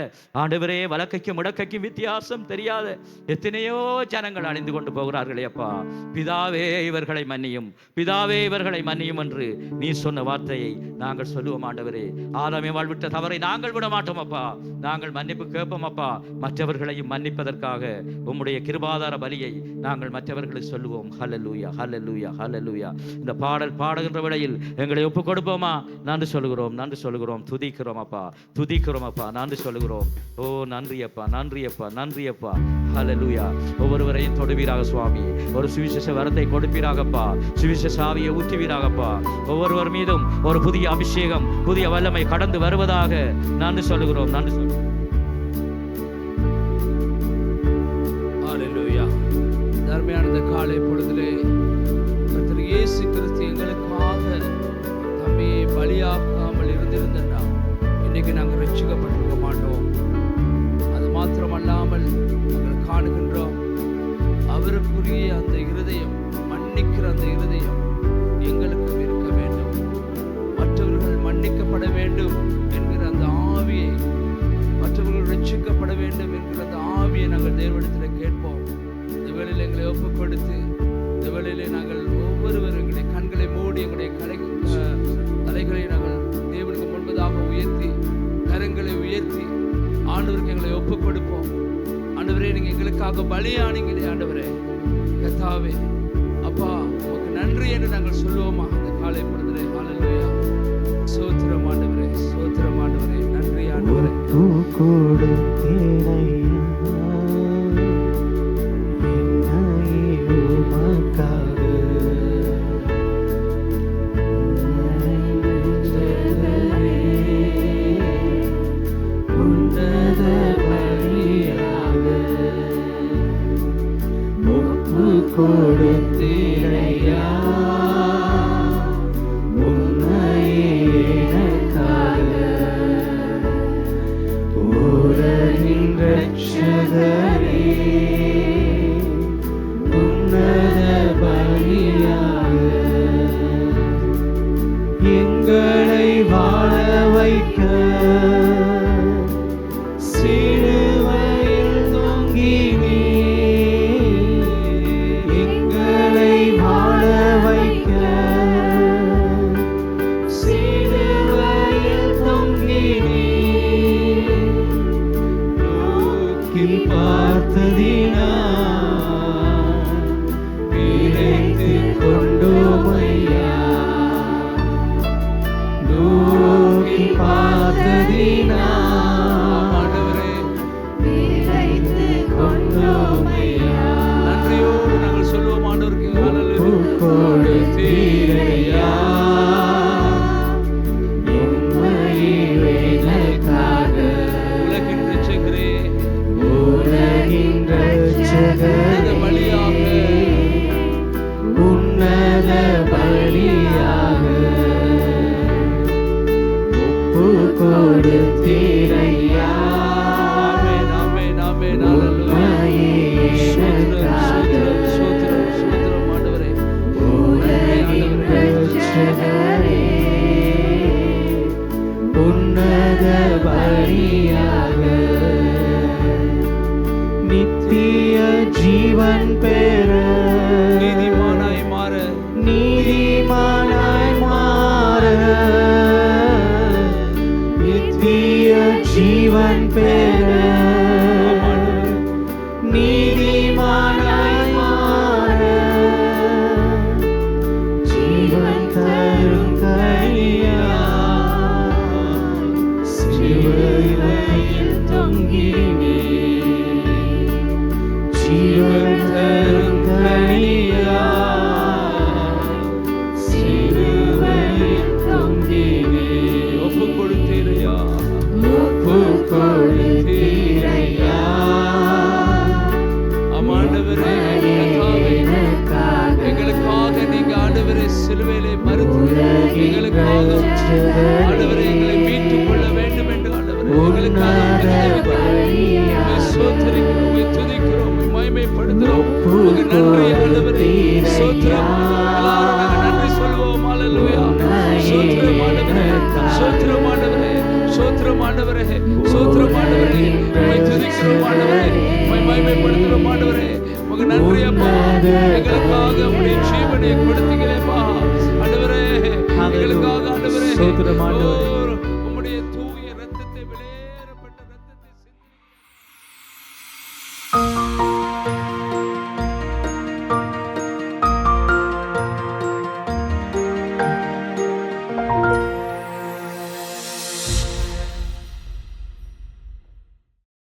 ஆண்டவரே வழக்கைக்கும் முடக்கைக்கும் வித்தியாசம் தெரியாத எத்தனையோ ஜனங்கள் அணிந்து கொண்டு போகிறார்களே அப்பா. பிதாவே இவர்களை மன்னியும், பிதாவே இவர்களை மன்னியும் என்று நீ சொன்ன வார்த்தையை நாங்கள் சொல்லுவோம். ஆண்டவரே, ஆதாமே வாழ்விட்ட தவறை நாங்கள் விட மாட்டோம் அப்பா. நாங்கள் மன்னிப்பு கேட்போம் அப்பா. மற்றவர்களையும் மன்னிப்பதற்காக உம்முடைய கிருபாதார பலியை நாங்கள் மற்றவர்களுக்கு சொல்லுவோம். ஹல்லேலூயா, ஹல்லேலூயா, ஹல்லேலூயா. இந்த பாடல் பாடுகின்ற வேளையில் எங்களை ஒப்பு கொடுப்போமா? நன்றி சொல்லுகிறோம், நன்றி சொல்லுகிறோம், துதிக்கிறோம் அப்பா, துதிக்கிறோம் அப்பா, நன்றி சொல்லுகிறோம். ஓ நன்றி அப்பா, நன்றி அப்பா, நன்றி அப்பா. ஹல்லேலூயா. ஒவ்வொருவரையும் தொடுவீராக சுவாமி. ஒரு சுவிசேஷ வரத்தை கொடுப்பீராகப்பா. சுவிசேஷ ஆவியை ஊற்றுவீராகப்பா. ஒவ்வொருவர் மீதும் ஒரு புதிய அபிஷேகம், புதிய வல்லமை கடந்து வருவதாக நன்றி சொல்லுகிறோம், நன்றி சொல்லுகிறோம்.
ஹல்லேலூயா. தர்மையான இந்த காலை பொழுதிலே கர்த்தர் இயேசு கிறிஸ்து எங்களுக்காக தம்மையை பலியாக்காமல் இருந்திருந்தா இன்னைக்கு நாங்கள் ரட்சிக்கப்பட்டிருக்க மாட்டோம். அது மாத்திரமல்லாமல் நாங்கள் காணுகின்றோம், அவருக்குரிய அந்த இருதயம், மன்னிக்கிற அந்த இருதயம் எங்களுக்கும் இருக்க வேண்டும். மற்றவர்கள் மன்னிக்கப்பட வேண்டும் என்கிற அந்த ஆவியை, மற்றவர்கள் ரட்சிக்கப்பட வேண்டும் என்கிற அந்த ஆவியை நாங்கள் தேவனிடத்தில் கேட்போம். இந்த வேளையில் எங்களை ஒப்புக் கொடுத்து, இந்த வேளையிலே நாங்கள் ஒவ்வொருவரும் எங்களுடைய கண்களை மூடி எங்களுடைய தலைகளை நாங்கள் தேவனுக்கு முன்பதாக உயர்த்தி, கரங்களை உயர்த்தி ஆண்டவருக்கு எங்களை ஒப்புக் கொடுப்போம். ஆண்டவரே, நீங்க எங்களுக்காக பலியானீங்களே ஆண்டவரே, கர்த்தாவே அப்பா, உமக்கு நன்றி என்று நாங்கள் சொல்லுவோமா இந்த காலை பொழுதிலே. ஹல்லேலூயா. ஸ்தோத்திரம் ஆண்டவரே, ஸ்தோத்திரம் ஆண்டவரே, நன்றி ஆண்டவரே.
கொடுத்தீரையா உன்னையே எனக்காக, உலகின் இரட்சகரே உன்னத பலியாக எங்களை வாழ வைக்க சிலுவையில் தொங்கினீ.
ஆண்டவரே,
கொடுத்தீரையா.
ஆமென், ஆமென், ஆமென். ஹalleluya.
உம்மையே எனக்காக
ஸ்தோத்திரம் ஆண்டவரே.
உலகின் இரட்சகரே, உன்னத பலியாக நித்திய ஜீவன் பெற
நீதிமானாய் மாற
நீதிமானாய் மாற நித்திய ஜீவன் பெற நீதிமானாய் மாற ஜீவன் தரும் கையா சிலுவையில் தொங்கினே ஜீவன் தரும் கையா சிலுவையில் தொங்கினே
ஒப்பு கொடுத்தீரையா.
ஒப்பு கொடுத்தீரையா.
ஆண்டவரே, எங்களுக்காக நீங்க ஆண்டவரே சிலுவையிலே மரித்து எங்களுக்காக ஆண்டவரே எங்களை மீட்டுக் கொள்ள வேண்டும் என்று ஆண்டவரே எங்களுக்காக சோதரிக்கிறோம், துதிக்கிறோம், மகிமைப்படுத்துகிறோம். உங்க நன்றி ஆண்டவரே, சோத்திரம். எல்லாரும் நாங்க நன்றி சொல்வோம். ஹalleluya. சோத்திரம் ஆண்டவரே, சோத்திரம் ஆண்டவரே, சோத்திரம் ஆண்டவரே, சோத்திரம் ஆண்டவரே. உம்மை துதிக்கிறோம் ஆண்டவரே, உம்மை மகிமைப்படுத்துகிறோம் ஆண்டவரே. உங்க நன்றி அப்பா, எங்களுக்காக உம்முடைய ஜீவனை கொடுத்தீங்களேப்பா ஆண்டவரே, எங்களுக்காக ஆண்டவரே.
சோத்திரம் ஆண்டவரே.
ஓ